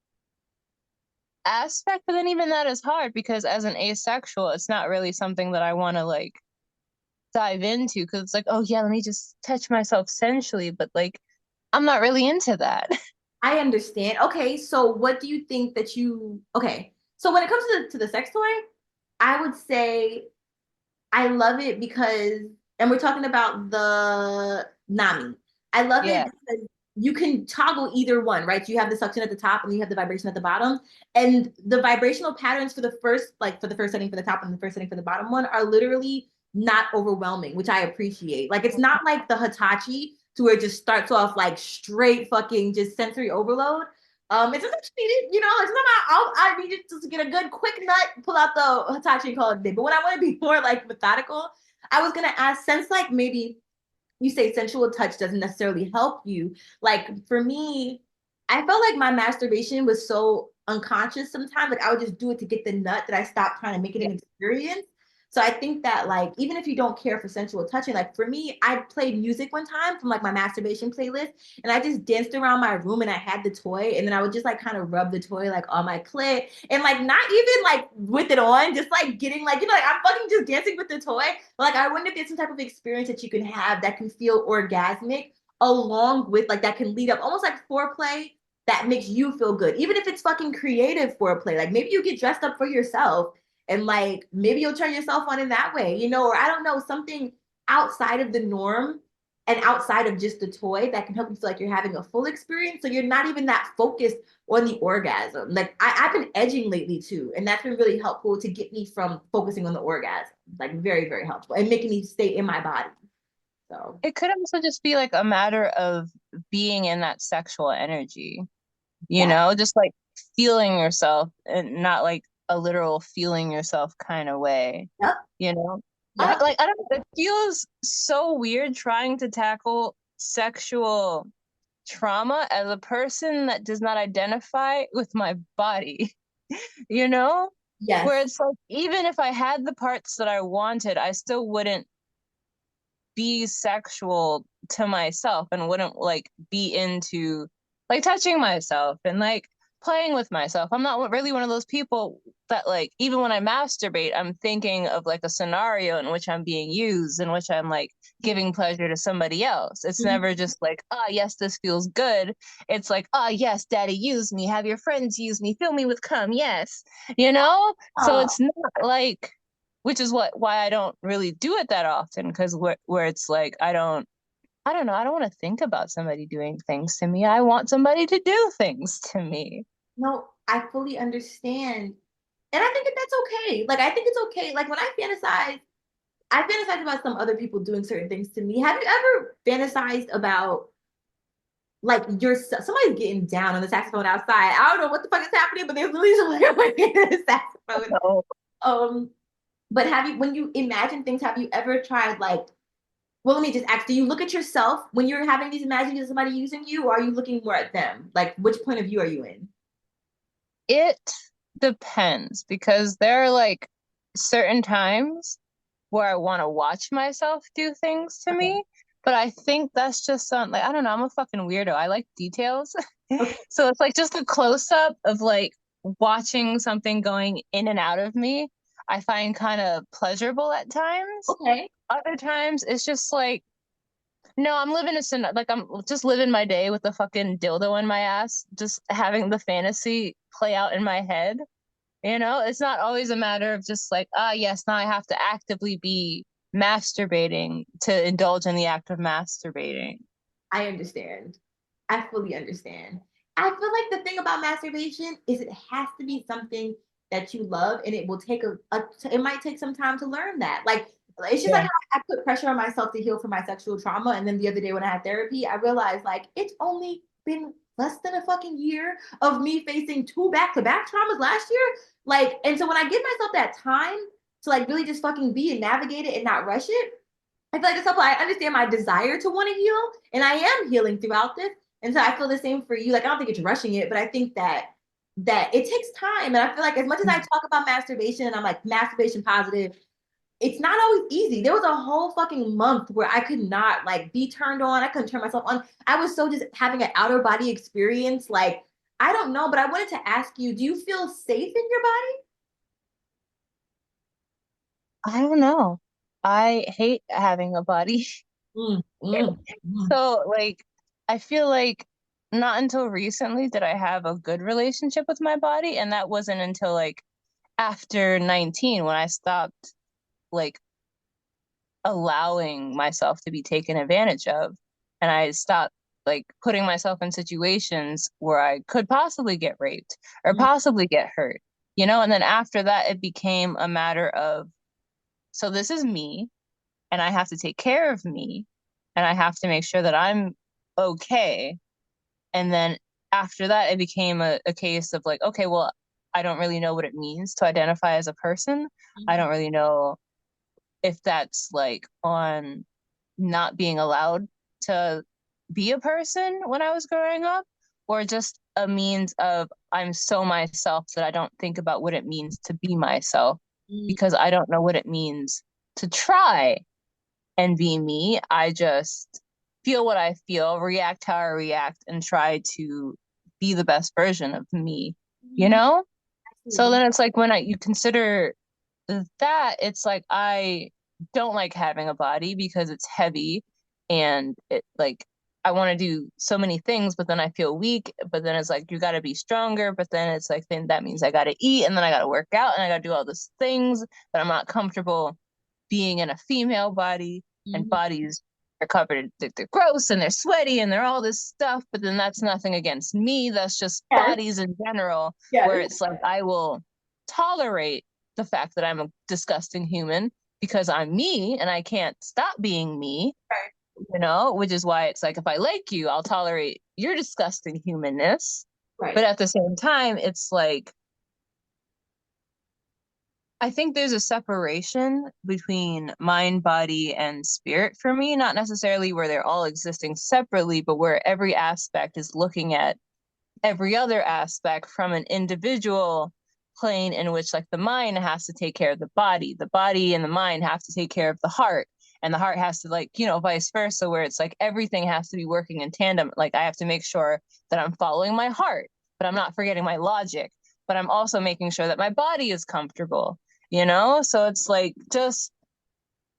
aspect, but then even that is hard because as an asexual, it's not really something that I want to like dive into, because it's like, oh yeah, let me just touch myself sensually, but like I'm not really into that. I understand. Okay, so what do you think that you okay. So when it comes to the sex toy, I would say I love it because, and we're talking about the Nami. I love it Yeah. because you can toggle either one, right? You have the suction at the top and you have the vibration at the bottom. And the vibrational patterns for the first, like for the first setting for the top and the first setting for the bottom one are literally not overwhelming, which I appreciate. Like it's not like the Hitachi to where it just starts off like straight fucking just sensory overload. It's just needed, it's not I need it to get a good quick nut, pull out the Hitachi and call it a day. But when I want to be more like methodical, I was gonna ask, since like maybe you say sensual touch doesn't necessarily help you. Like for me, I felt like my masturbation was so unconscious sometimes. Like I would just do it to get the nut that I stopped trying to make it Yeah. an experience. So I think that like even if you don't care for sensual touching, like for me, I played music one time from like my masturbation playlist, and I just danced around my room and I had the toy, and then I would just like kind of rub the toy like on my clit and like not even like with it on, just like getting like like I'm fucking just dancing with the toy. But like I wonder if there's some type of experience that you can have that can feel orgasmic along with like that can lead up almost like foreplay that makes you feel good, even if it's fucking creative foreplay. Like maybe you get dressed up for yourself and like maybe you'll turn yourself on in that way, or I don't know, something outside of the norm and outside of just the toy that can help you feel like you're having a full experience. So you're not even that focused on the orgasm. Like I've been edging lately too, and that's been really helpful to get me from focusing on the orgasm. Like very, very helpful and making me stay in my body. So It could also just be like a matter of being in that sexual energy, that, just like feeling yourself, and not like a literal feeling yourself kind of way, yep, you know? yep. I don't know, it feels so weird trying to tackle sexual trauma as a person that does not identify with my body, you know? Where Yes. it's like, even if I had the parts that I wanted, I still wouldn't be sexual to myself and wouldn't like be into like touching myself and like playing with myself. I'm not really one of those people that like, even when I masturbate, I'm thinking of like a scenario in which I'm being used, in which I'm like giving pleasure to somebody else. It's Mhm. never just like, ah, yes, this feels good. It's like, ah, yes, daddy, use me, have your friends use me, fill me with cum, yes, so Oh, it's not like, which is why I don't really do it that often, because where it's like, I don't know, I don't want to think about somebody doing things to me. I want somebody to do things to me. no, I fully understand. And I think that that's okay. Like I think it's okay. Like when I fantasize about some other people doing certain things to me. Have you ever fantasized about like somebody's getting down on the saxophone outside? I don't know what the fuck is happening, but there's literally somebody playing the saxophone. So Um, but when you imagine things, have you ever tried like, well, let me just ask, do you look at yourself when you're having these imaginings of somebody using you, or are you looking more at them? Like which point of view are you in? it depends, because there are like certain times where I want to watch myself do things to Okay. me. But I think that's just like, I don't know, I'm a fucking weirdo. I like details. Okay. So it's like just a close up of like watching something going in and out of me, I find kind of pleasurable at times. Okay. Other times it's just like, No, I'm living like I'm just living my day with the fucking dildo in my ass, just having the fantasy play out in my head. You know, it's not always a matter of just like, ah, yes, now I have to actively be masturbating to indulge in the act of masturbating. I understand. I fully understand. I feel like the thing about masturbation is it has to be something that you love, and it will take it might take some time to learn that. Like it's just like Yeah. how I put pressure on myself to heal from my sexual trauma, and then the other day when I had therapy, I realized like it's only been less than a fucking year of me facing two back-to-back traumas last year. Like, and so when I give myself that time to like really just fucking be and navigate it and not rush it, I feel like it's helpful. I understand my desire to want to heal, and I am healing throughout this. And so I feel the same for you. Like I don't think it's rushing it, but I think that it takes time. And I feel like as much as I talk about masturbation and I'm like masturbation positive, it's not always easy. There was a whole fucking month where I could not like be turned on. I couldn't turn myself on. I was so just having an outer body experience. Like I don't know, but I wanted to ask you, do you feel safe in your body? I don't know. I hate having a body. Mm, mm, mm. So, like, I feel like not until recently did I have a good relationship with my body, and that wasn't until like after 19 when I stopped like allowing myself to be taken advantage of. And I stopped like putting myself in situations where I could possibly get raped or Mm. possibly get hurt, you know? And then after that, it became a matter of, so this is me, and I have to take care of me, and I have to make sure that I'm okay. And then after that, it became a case of like, okay, well, I don't really know what it means to identify as a person. I don't really know if that's like on not being allowed to be a person when I was growing up, or just a means of I'm so myself that I don't think about what it means to be myself Mm. because I don't know what it means to try and be me. I just feel what I feel, react how I react, and try to be the best version of me, you Mm. know? So Absolutely. then it's like when you consider that, it's like I don't like having a body because it's heavy and it like I want to do so many things, but then I feel weak. But then it's like you got to be stronger. But then it's like then that means I got to eat and then I got to work out and I got to do all these things that I'm not comfortable being in a female body, and Mhm. bodies are covered, they're gross and they're sweaty and they're all this stuff. But then that's nothing against me. That's just Yes, bodies in general, where yes. it's like I will tolerate the fact that I'm a disgusting human because I'm me and I can't stop being me, Right, you know, which is why it's like if I like you, I'll tolerate your disgusting humanness. But right. at the same time, it's like I think there's a separation between mind, body, and spirit for me, not necessarily where they're all existing separately, but where every aspect is looking at every other aspect from an individual plane in which like the mind has to take care of the body and the mind have to take care of the heart, and the heart has to like, you know, vice versa, where it's like everything has to be working in tandem. Like I have to make sure that I'm following my heart, but I'm not forgetting my logic, but I'm also making sure that my body is comfortable, you know? So it's like just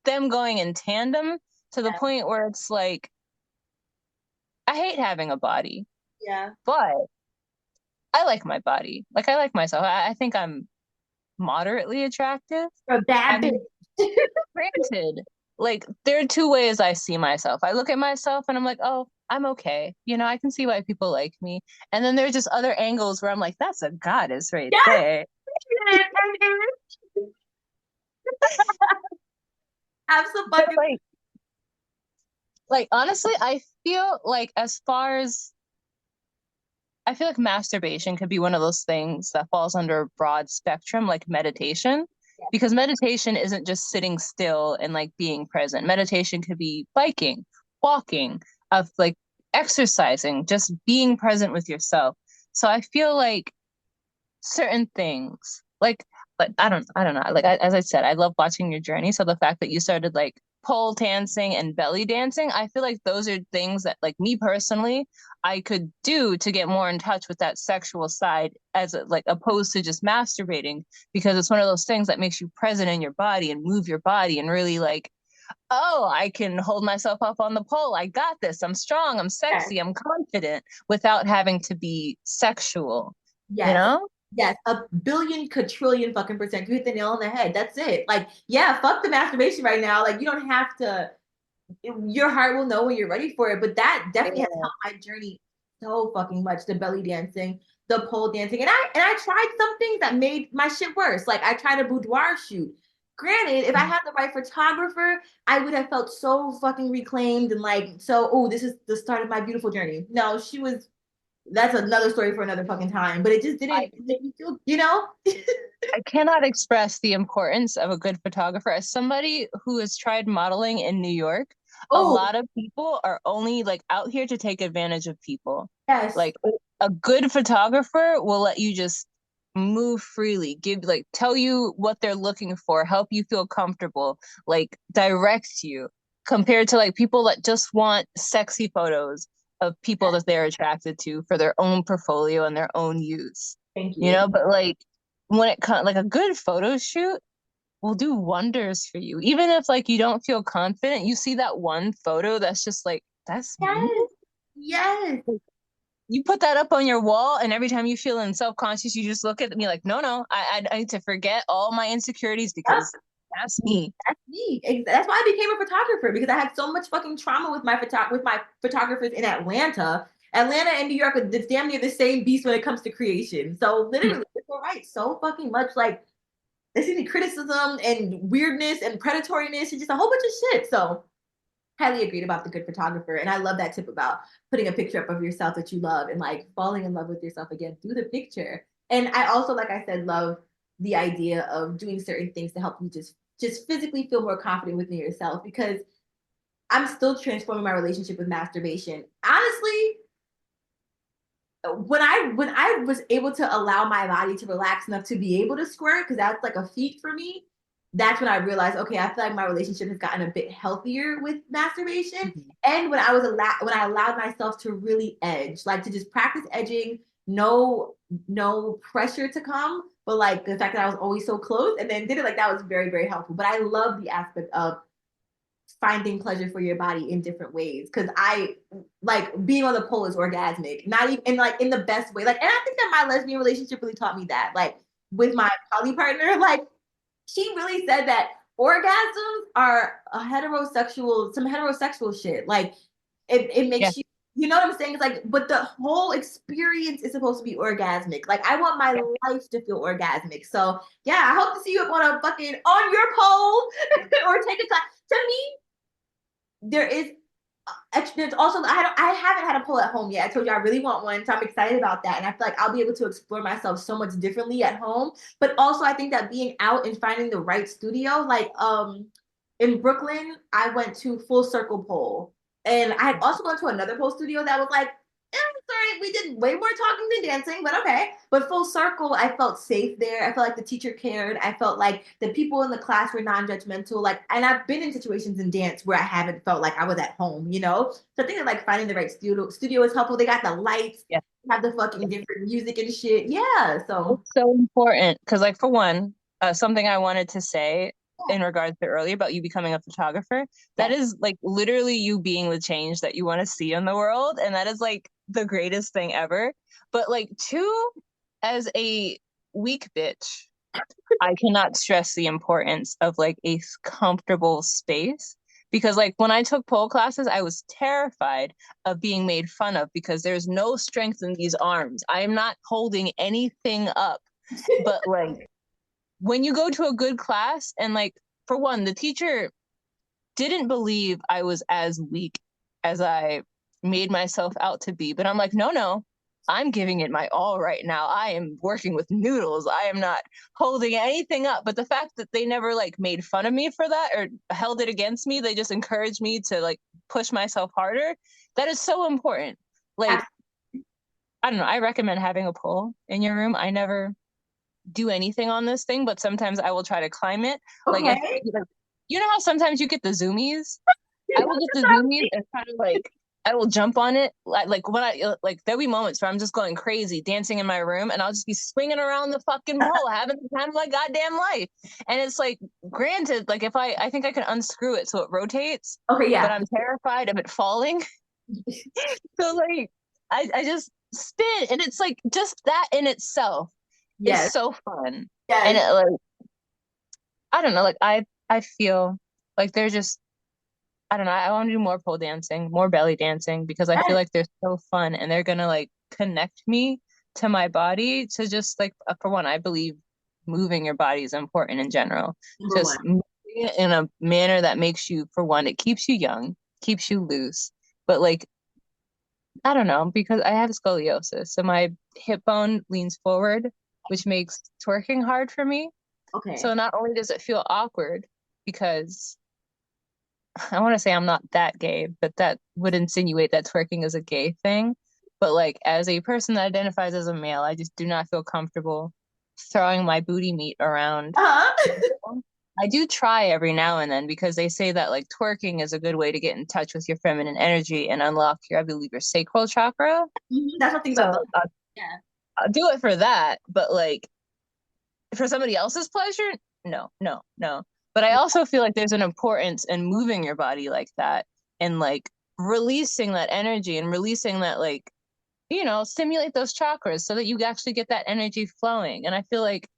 them going in tandem to the Yeah, point where it's like I hate having a body, yeah. but I like my body. Like I like myself. I think I'm moderately attractive. For a I bad bitch. mean, granted, like there are two ways I see myself. I look at myself and I'm like, oh, I'm okay. You know, I can see why people like me. And then there's just other angles where I'm like, that's a goddess right Yes. there. But Absolutely. like honestly, I feel like as far as I feel like masturbation could be one of those things that falls under a broad spectrum, like meditation, because meditation isn't just sitting still and like being present. Meditation could be biking, walking, of like exercising, just being present with yourself. So I feel like certain things, like I don't know. Like as I said, I love watching your journey. So the fact that you started like pole dancing and belly dancing, I feel like those are things that like me personally I could do to get more in touch with that sexual side as like opposed to just masturbating, because it's one of those things that makes you present in your body and move your body and really like oh, I can hold myself up on the pole. I got this. I'm strong. I'm Yes. sexy. I'm confident without having to be sexual, you Yes. know? Yes, a billion quadrillion fucking percent. You hit the nail on the head. That's it. Like, yeah, fuck the masturbation right now. Like, you don't have to. Your heart will know when you're ready for it. But that definitely has helped my journey so fucking much. The belly dancing, the pole dancing, and I tried some things that made my shit worse. Like I tried a boudoir shoot. Granted, if I had the right photographer, I would have felt so fucking reclaimed and like so. Oh, this is the start of my beautiful journey. No, she was. That's another story for another fucking time. But it just didn't make me feel, you know. I cannot express the importance of a good photographer. As somebody who has tried modeling in New York, a Oh lot of people are only like out here to take advantage of people. yes, Like a good photographer will let you just move freely, give like tell you what they're looking for, help you feel comfortable, like direct you, compared to like people that just want sexy photos of people that they're attracted to for their own portfolio and their own use. thank You you. know, but like when it comes like a good photo shoot will do wonders for you. Even if like you don't feel confident, you see that one photo that's just like, that's me. Yes, yes. You put that up on your wall, and every time you feel in self-conscious, you just look at me like, no, I need to forget all my insecurities Yep. because that's me. That's me. That's why I became a photographer because I had so much fucking trauma with my photographers in Atlanta. Atlanta and New York are damn near the same beast when it comes to creation. So literally, you're right. So fucking much like there's any criticism and weirdness and predatoriness and just a whole bunch of shit. So highly agreed about the good photographer. And I love that tip about putting a picture up of yourself that you love and like falling in love with yourself again through the picture. And I also, like I said, love the idea of doing certain things to help you just physically feel more confident within yourself because I'm still transforming my relationship with masturbation. Honestly, when I was able to allow my body to relax enough to be able to squirt, because that's like a feat for me, that's when I realized, okay, I feel like my relationship has gotten a bit healthier with masturbation. Mhm. And when I allowed myself to really edge, like to just practice edging, no pressure to come, but like the fact that I was always so close and then did it like that was very, very helpful. But I love the aspect of finding pleasure for your body in different ways because I like being on the pole is orgasmic, not even in like in the best way. Like, and I think that my lesbian relationship really taught me that. Like with my poly partner, like she really said that orgasms are some heterosexual shit. Like it Yeah. makes you, you know what I'm saying? It's like, but the whole experience is supposed to be orgasmic. Like I want my life to feel orgasmic. So yeah, I hope to see you up on a fucking on your pole or take a class. To me, there is there's also I haven't had a pole at home yet. I told you I really want one, so I'm excited about that. And I feel like I'll be able to explore myself so much differently at home. But also I think that being out and finding the right studio, like in Brooklyn, I went to Full Circle Pole. And I had also gone to another pole studio that was like, sorry, we did way more talking than dancing, but okay. But Full Circle, I felt safe there. I felt like the teacher cared. I felt like the people in the class were non-judgmental. Like, and I've been in situations in dance where I haven't felt like I was at home, you know? So I think that like finding the right studio is helpful. They got the lights, Yeah. have the fucking different music and shit. Yeah. So It's so important because, like, for one, something I wanted to say in regards to earlier about you becoming a photographer, that yeah. is like literally you being the change that you want to see in the world. And that is like the greatest thing ever. But, like, two, as a weak bitch, I cannot stress the importance of like a comfortable space because like when I took pole classes, I was terrified of being made fun of because there's no strength in these arms. I am not holding anything up. But like when you go to a good class and like for one, the teacher didn't believe I was as weak as I made myself out to be. But I'm like, no, I'm giving it my all right now. I am working with noodles. I am not holding anything up. But the fact that they never like made fun of me for that or held it against me, they just encouraged me to like push myself harder. That is so important. Like, I don't know. I recommend having a pole in your room. I never do anything on this thing, but sometimes I will try to climb it. Like if Okay. you know how sometimes you get the zoomies? I will get the zoomies and try to like I will jump on it. Like when like there'll be moments where I'm just going crazy dancing in my room and I'll just be swinging around the fucking pole, having the time of my goddamn life. And it's like, granted, like if I think I can unscrew it so it rotates, Okay, but yeah. I'm terrified of it falling. So like I just spin and it's like just that in itself is Yes. so fun. And Yes. it like I don't know, like I feel like they're just I don't know. I want to do more pole dancing, more belly dancing because I feel Yes. like they're so fun and they're gonna like connect me to my body to just like for one, I believe moving your body is important in general. Number one. Just moving it in a manner that makes you, for one, it keeps you young, keeps you loose. But like I don't know, because I have scoliosis, so my hip bone leans forward, which makes twerking hard for me. Okay. So not only does it feel awkward because I want to say I'm not that gay, but that would insinuate that twerking is a gay thing. But like as a person that identifies as a male, I just do not feel comfortable throwing my booty meat around. Uh-huh. I do try every now and then because they say that like twerking is a good way to get in touch with your feminine energy and unlock your, I believe, your sacral chakra. That's one thing So about both. I'll, Yeah. I'll do it for that, but like for somebody else's pleasure, no, no, no. But I also feel like there's an importance in moving your body like that and like releasing that energy and releasing that like, stimulate those chakras so that you actually get that energy flowing. And I feel like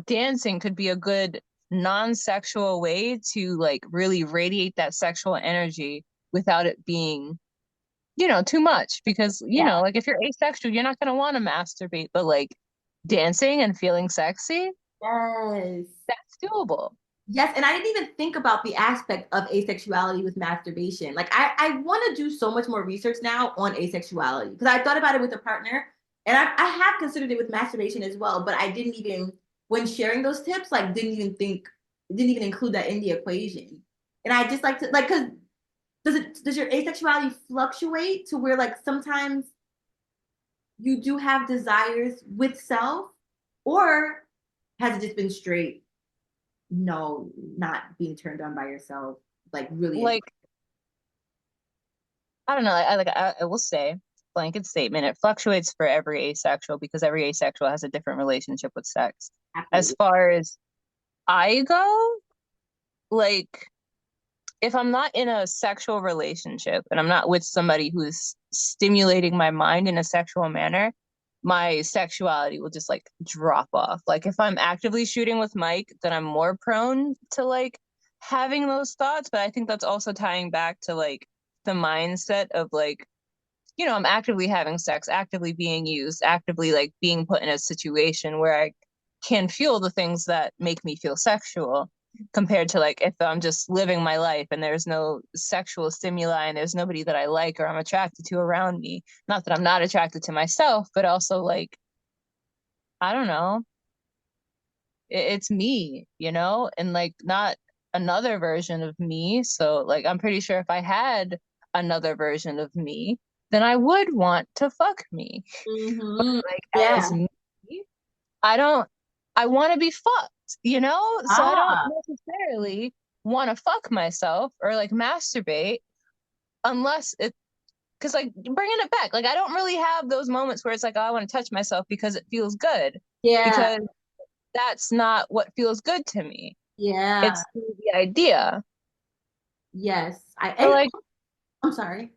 dancing could be a good non-sexual way to like really radiate that sexual energy without it being, too much because, Yeah. like if you're asexual, you're not going to want to masturbate, but like dancing and feeling sexy, Yes. that's doable. Yes, and I didn't even think about the aspect of asexuality with masturbation. Like I want to do so much more research now on asexuality because I thought about it with a partner and I have considered it with masturbation as well, but I didn't even, when sharing those tips, like didn't even include that in the equation. And I just like to like because does your asexuality fluctuate to where like sometimes you do have desires with self, or has it just been straight no, not being turned on by yourself, like really Like, I don't know. I will say, blanket statement, it fluctuates for every asexual because every asexual has a different relationship with sex. As absolutely. far as I go, like, if I'm not in a sexual relationship and I'm not with somebody who's stimulating my mind in a sexual manner, my sexuality will just like drop off. Like if I'm actively shooting with Mike, then I'm more prone to like having those thoughts. But I think that's also tying back to like the mindset of like, I'm actively having sex, actively being used, actively like being put in a situation where I can feel the things that make me feel sexual compared to like if I'm just living my life and there's no sexual stimuli and there's nobody that I like or I'm attracted to around me. Not that I'm not attracted to myself, but also like, I don't know, it's me, and like not another version of me. So like I'm pretty sure if I had another version of me, then I would want to fuck me. But Mm-hmm. like as Yeah. me, I don't I want to be fucked, So I don't Ah, necessarily want to fuck myself or like masturbate unless it because like bringing it back, like I don't really have those moments where it's like, oh, I want to touch myself because it feels good yeah. because that's not what feels good to me. Yeah. It's the idea. Yes. So And like, I'm sorry.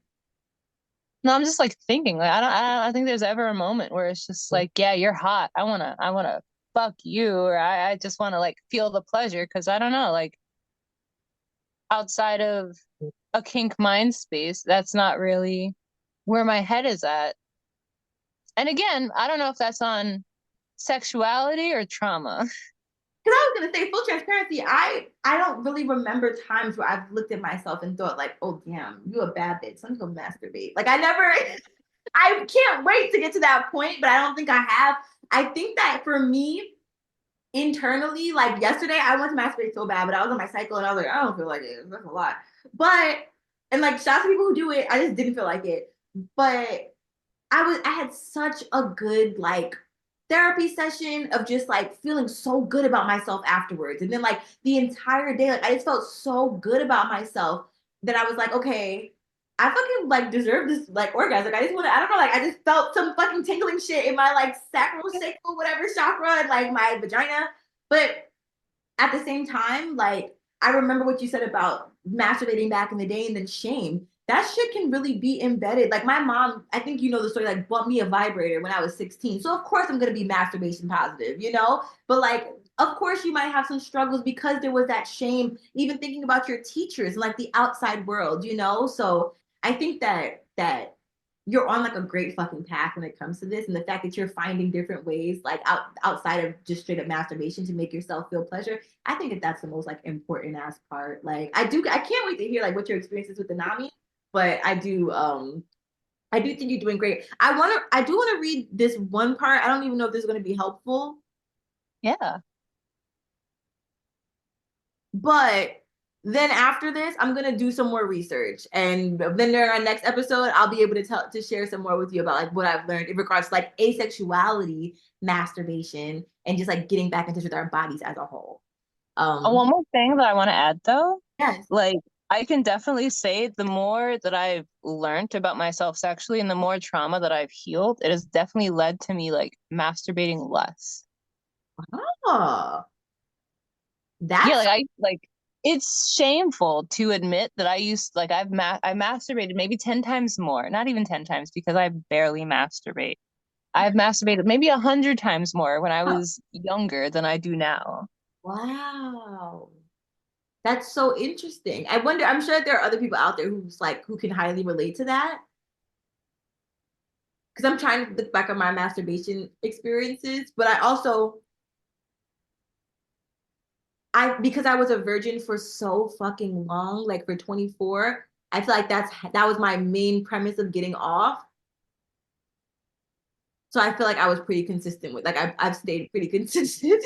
no, I'm just like thinking, like I don't think there's ever a moment where it's just like, yeah, you're hot. I wanna fuck you, or I just wanna like feel the pleasure because I don't know, like outside of a kink mind space, that's not really where my head is at. And again, I don't know if that's on sexuality or trauma. Because I was gonna say full transparency, I don't really remember times where I've looked at myself and thought like, oh damn, you a bad bitch. Let me go masturbate. Like I never I can't wait to get to that point, but I don't think I have. I think that for me, internally, like yesterday, I went to masturbate so bad, but I was on my cycle and I was like, I don't feel like it. That's a lot. But and like shout out to people who do it. I just didn't feel like it. But I had such a good like therapy session of just like feeling so good about myself afterwards. And then like the entire day, like I just felt so good about myself that I was like, okay, I fucking like deserve this like orgasm. Like, I just want to, I don't know, like I just felt some fucking tingling shit in my like sacral, sacral, whatever chakra and like my vagina. But at the same time, like I remember what you said about masturbating back in the day and then shame. That shit can really be embedded. Like my mom, I think you know the story, like bought me a vibrator when I was 16. So of course I'm gonna be masturbation positive, you know? But like of course you might have some struggles because there was that shame, even thinking about your teachers and like the outside world, you know? So I think that you're on like a great fucking path when it comes to this, and the fact that you're finding different ways like outside of just straight up masturbation to make yourself feel pleasure. I think that that's the most like important ass part. Like I can't wait to hear like what your experience is with the Nami, but I do think you're doing great. I do want to read this one part. I don't even know if this is going to be helpful, Yeah. but then after this, I'm gonna do some more research, and then during our next episode, I'll be able to share some more with you about like what I've learned in regards to like asexuality, masturbation, and just like getting back in touch with our bodies as a whole. One more thing that I want to add though, Yes. like I can definitely say the more that I've learned about myself sexually and the more trauma that I've healed, it has definitely led to me like masturbating less. Oh, Yeah, that's like it's shameful to admit that I used like I masturbated maybe 10 times more, not even 10 times because I barely masturbate. I've masturbated maybe 100 times more when I was younger than I do now. wow. That's so interesting. I wonder, I'm sure there are other people out there who's like who can highly relate to that. Because I'm trying to look back on my masturbation experiences, but I also because I was a virgin for so fucking long, like for 24, I feel like that was my main premise of getting off. So I feel like I was pretty consistent with like I've stayed pretty consistent.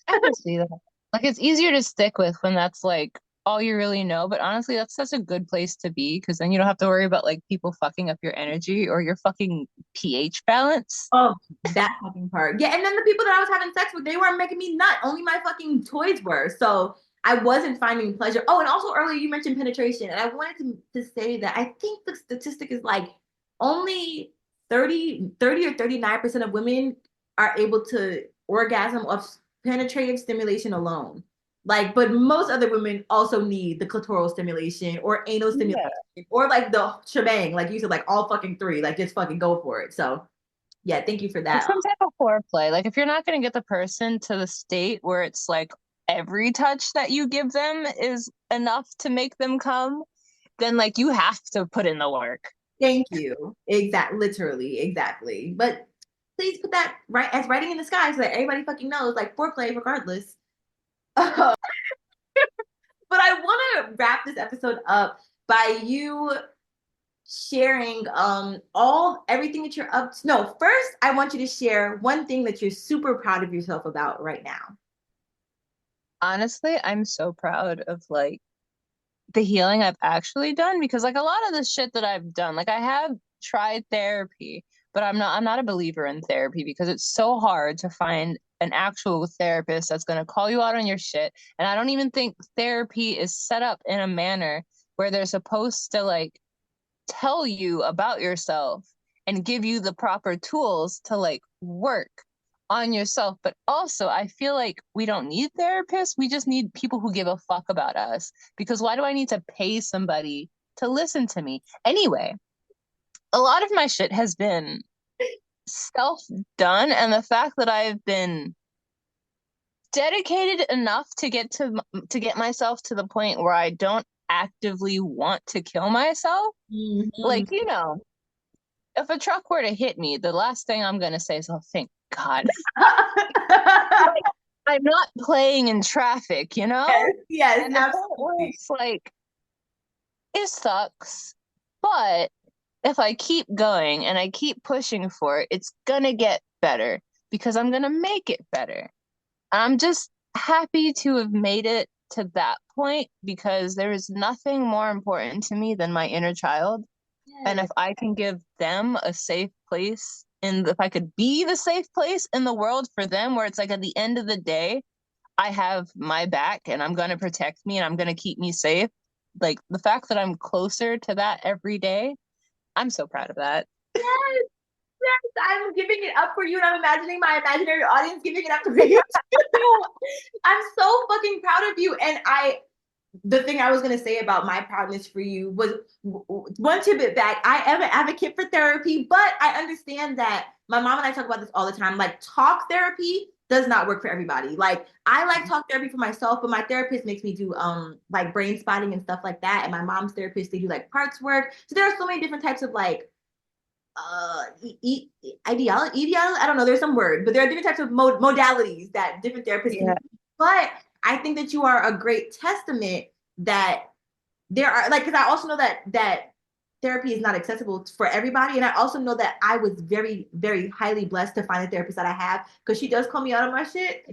I can see that. Like it's easier to stick with when that's like all you really know, but honestly, that's such a good place to be because then you don't have to worry about like people fucking up your energy or your fucking pH balance. Oh, that fucking part. Yeah, and then the people that I was having sex with, they weren't making me nut. Only my fucking toys were. So I wasn't finding pleasure. Oh, and also earlier you mentioned penetration, and I wanted to say that I think the statistic is like only 30 or 39% of women are able to orgasm of penetrative stimulation alone. Like, but most other women also need the clitoral stimulation or anal Yeah. stimulation or like the shebang, like you said, like all fucking three, like just fucking go for it. So yeah, thank you for Like that. some type of foreplay. Like if you're not going to get the person to the state where it's like every touch that you give them is enough to make them come, then like you have to put in the work. Thank you. Literally, exactly. But please put that right as writing in the sky so that everybody fucking knows, like foreplay regardless. But I want to wrap this episode up by you sharing all everything that you're up to. No, first I want you to share one thing that you're super proud of yourself about right now. Honestly, I'm so proud of like the healing I've actually done because like a lot of the shit that I've done, like I have tried therapy, but I'm not a believer in therapy because it's so hard to find an actual therapist that's going to call you out on your shit. And I don't even think therapy is set up in a manner where they're supposed to like tell you about yourself and give you the proper tools to like work on yourself. But also, I feel like we don't need therapists. We just need people who give a fuck about us. Because why do I need to pay somebody to listen to me? Anyway, a lot of my shit has been self done. And the fact that I've been dedicated enough to get myself to the point where I don't actively want to kill myself. Mhm. Like, you know, if a truck were to hit me, the last thing I'm gonna say is, "Oh, thank God." Like, I'm not playing in traffic, you know? Yes, yes, And the point where absolutely. it's like, it sucks, but if I keep going and I keep pushing for it, it's gonna get better because I'm gonna make it better. I'm just happy to have made it to that point because there is nothing more important to me than my inner child. And Yes. if I can give them a safe place, and if I could be the safe place in the world for them, where it's like at the end of the day, I have my back and I'm going to protect me and I'm going to keep me safe, like the fact that I'm closer to that every day, I'm so proud of that. Yes, yes, I'm giving it up for you, and I'm imagining my imaginary audience giving it up for you too. I'm so fucking proud of you, and the thing I was going to say about my proudness for you was one tidbit back. I am an advocate for therapy, but I understand that my mom and I talk about this all the time. Like, talk therapy does not work for everybody. Like, I like talk therapy for myself, but my therapist makes me do like brain spotting and stuff like that. And my mom's therapist, they do like parts work. So there are so many different types of like ideology. I don't know. There's some word, but there are different types of modalities that different therapists can. But I think that you are a great testament that there are like, because I also know that therapy is not accessible for everybody, and I also know that I was very, very highly blessed to find a therapist that I have, because she does call me out on my shit.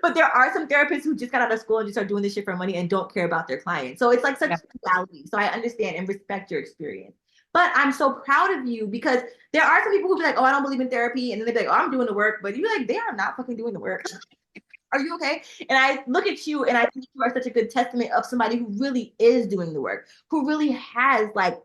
But there are some therapists who just got out of school and just start doing this shit for money and don't care about their clients. So it's like such duality. So I understand and respect your experience. But I'm so proud of you, because there are some people who be like, oh, I don't believe in therapy. And then they be like, oh, I'm doing the work. But you're like, they are not fucking doing the work. Are you okay? And I look at you and I think you are such a good testament of somebody who really is doing the work, who really has like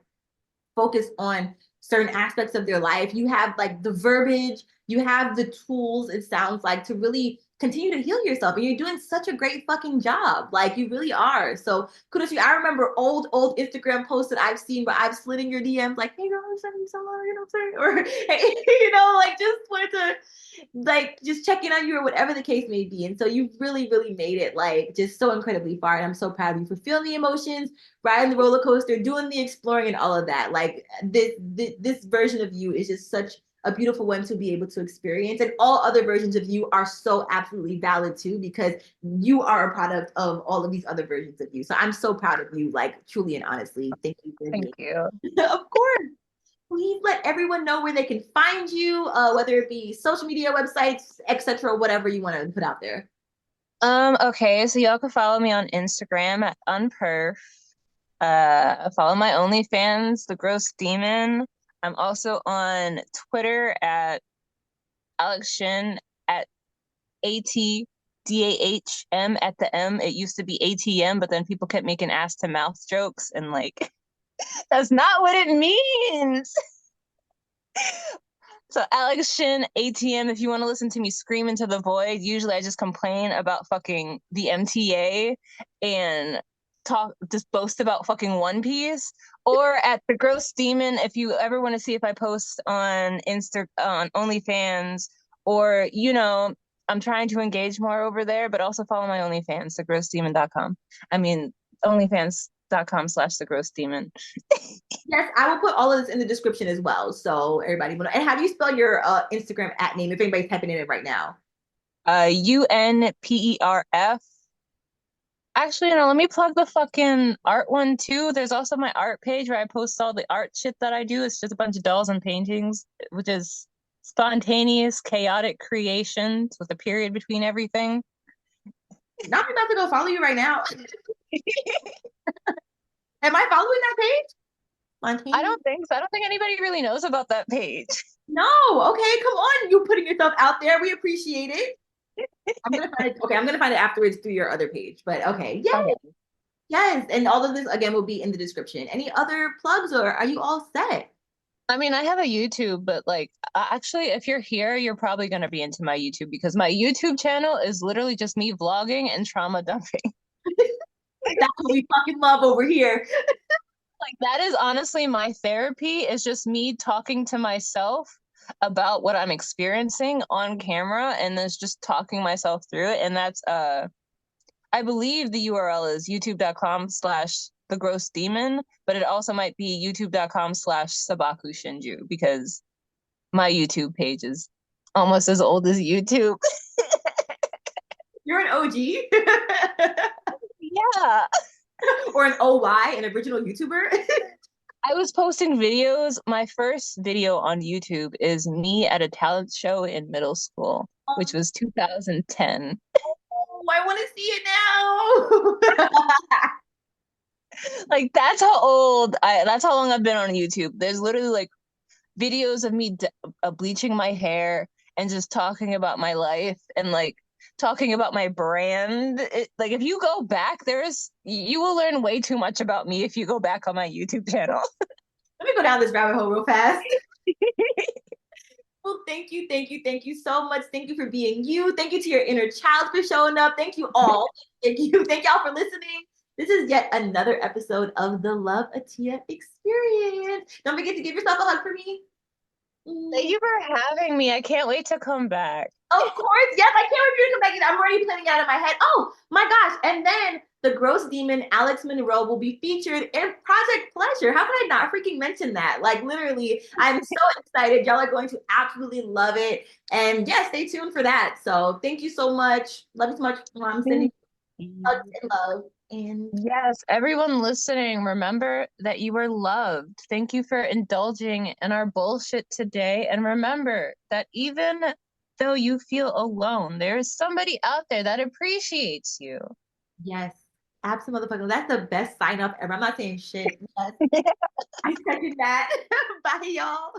focused on certain aspects of their life. You have like the verbiage, you have the tools, it sounds like, to really continue to heal yourself. And you're doing such a great fucking job. Like, you really are. So kudos to you. I remember old Instagram posts that I've seen where I've slid in your DMs like, hey girl, I'm sending you so long, you know what I'm saying? Or hey, you know, like just wanted to like just check in on you or whatever the case may be. And so you've really, really made it like just so incredibly far. And I'm so proud of you for feeling the emotions, riding the roller coaster, doing the exploring and all of that. Like this version of you is just such a beautiful one to be able to experience. And all other versions of you are so absolutely valid too, because you are a product of all of these other versions of you. So I'm so proud of you, like truly and honestly. Thank you. Thank you. Of course. Please let everyone know where they can find you, whether it be social media, websites, etc., whatever you want to put out there. Okay, so y'all can follow me on Instagram at unperf. Follow my OnlyFans, the Gross Demon. I'm also on Twitter at Alex Shin at ATDAHM at the M. It used to be ATM, but then people kept making ass to mouth jokes, and like that's not what it means. So Alex Shin, ATM, if you want to listen to me scream into the void. Usually I just complain about fucking the MTA and just boast about fucking One Piece. Or at the Gross Demon, if you ever want to see if I post on on OnlyFans, or you know, I'm trying to engage more over there, but also follow my OnlyFans, thegrossdemon.com. I mean, OnlyFans.com/thegrossdemon. Yes, I will put all of this in the description as well, so everybody will know. And how do you spell your Instagram at name if anybody's typing in it right now? UNPERF. Actually, no, let me plug the fucking art one too. There's also my art page where I post all the art shit that I do. It's just a bunch of dolls and paintings, which is spontaneous, chaotic creations with a period between everything. Now I'm about to go follow you right now. Am I following that page? I don't think so. I don't think anybody really knows about that page. No, okay, come on. You putting yourself out there. We appreciate it. I'm gonna find it. Okay, I'm gonna find it afterwards through your other page. But okay, yes. Okay. Yes. And all of this again will be in the description. Any other plugs, or are you all set? I mean, I have a YouTube, but like actually if you're here, you're probably gonna be into my YouTube, because my YouTube channel is literally just me vlogging and trauma dumping. That's what we fucking love over here. Like, that is honestly my therapy, is just me talking to myself about what I'm experiencing on camera, and then just talking myself through it. And that's I believe the URL is youtube.com/thegrossdemon, but it also might be youtube.com/sabaku shinju, because my YouTube page is almost as old as YouTube. You're an OG. Yeah. Or an OY, an original YouTuber. I was posting videos. My first video on YouTube is me at a talent show in middle school, which was 2010. Oh, I want to see it now. Like, that's how long I've been on YouTube. There's literally like videos of me bleaching my hair and just talking about my life, and like talking about my brand. Like if you go back, you will learn way too much about me if you go back on my YouTube channel. Let me go down this rabbit hole real fast. Well, thank you so much. Thank you for being you. Thank you to your inner child for showing up. Thank you all. Thank y'all for listening. This is yet another episode of the Love Atia Experience. Don't forget to give yourself a hug for me. Thank you for having me. I can't wait to come back. Of course, yes, I can't wait for you to come back. I'm already planning it out in my head. Oh my gosh! And then the Gross Demon Alex Monroe will be featured in Project Pleasure. How could I not freaking mention that? Like literally, I'm so excited. Y'all are going to absolutely love it. And yeah, stay tuned for that. So thank you so much. Love you so much. I'm sending hugs and love. And yes, everyone listening, remember that you are loved. Thank you for indulging in our bullshit today. And remember that even though you feel alone, there is somebody out there that appreciates you. yes, absolutely. That's the best sign up ever. I'm not saying shit. Yes. I second that. Bye, y'all.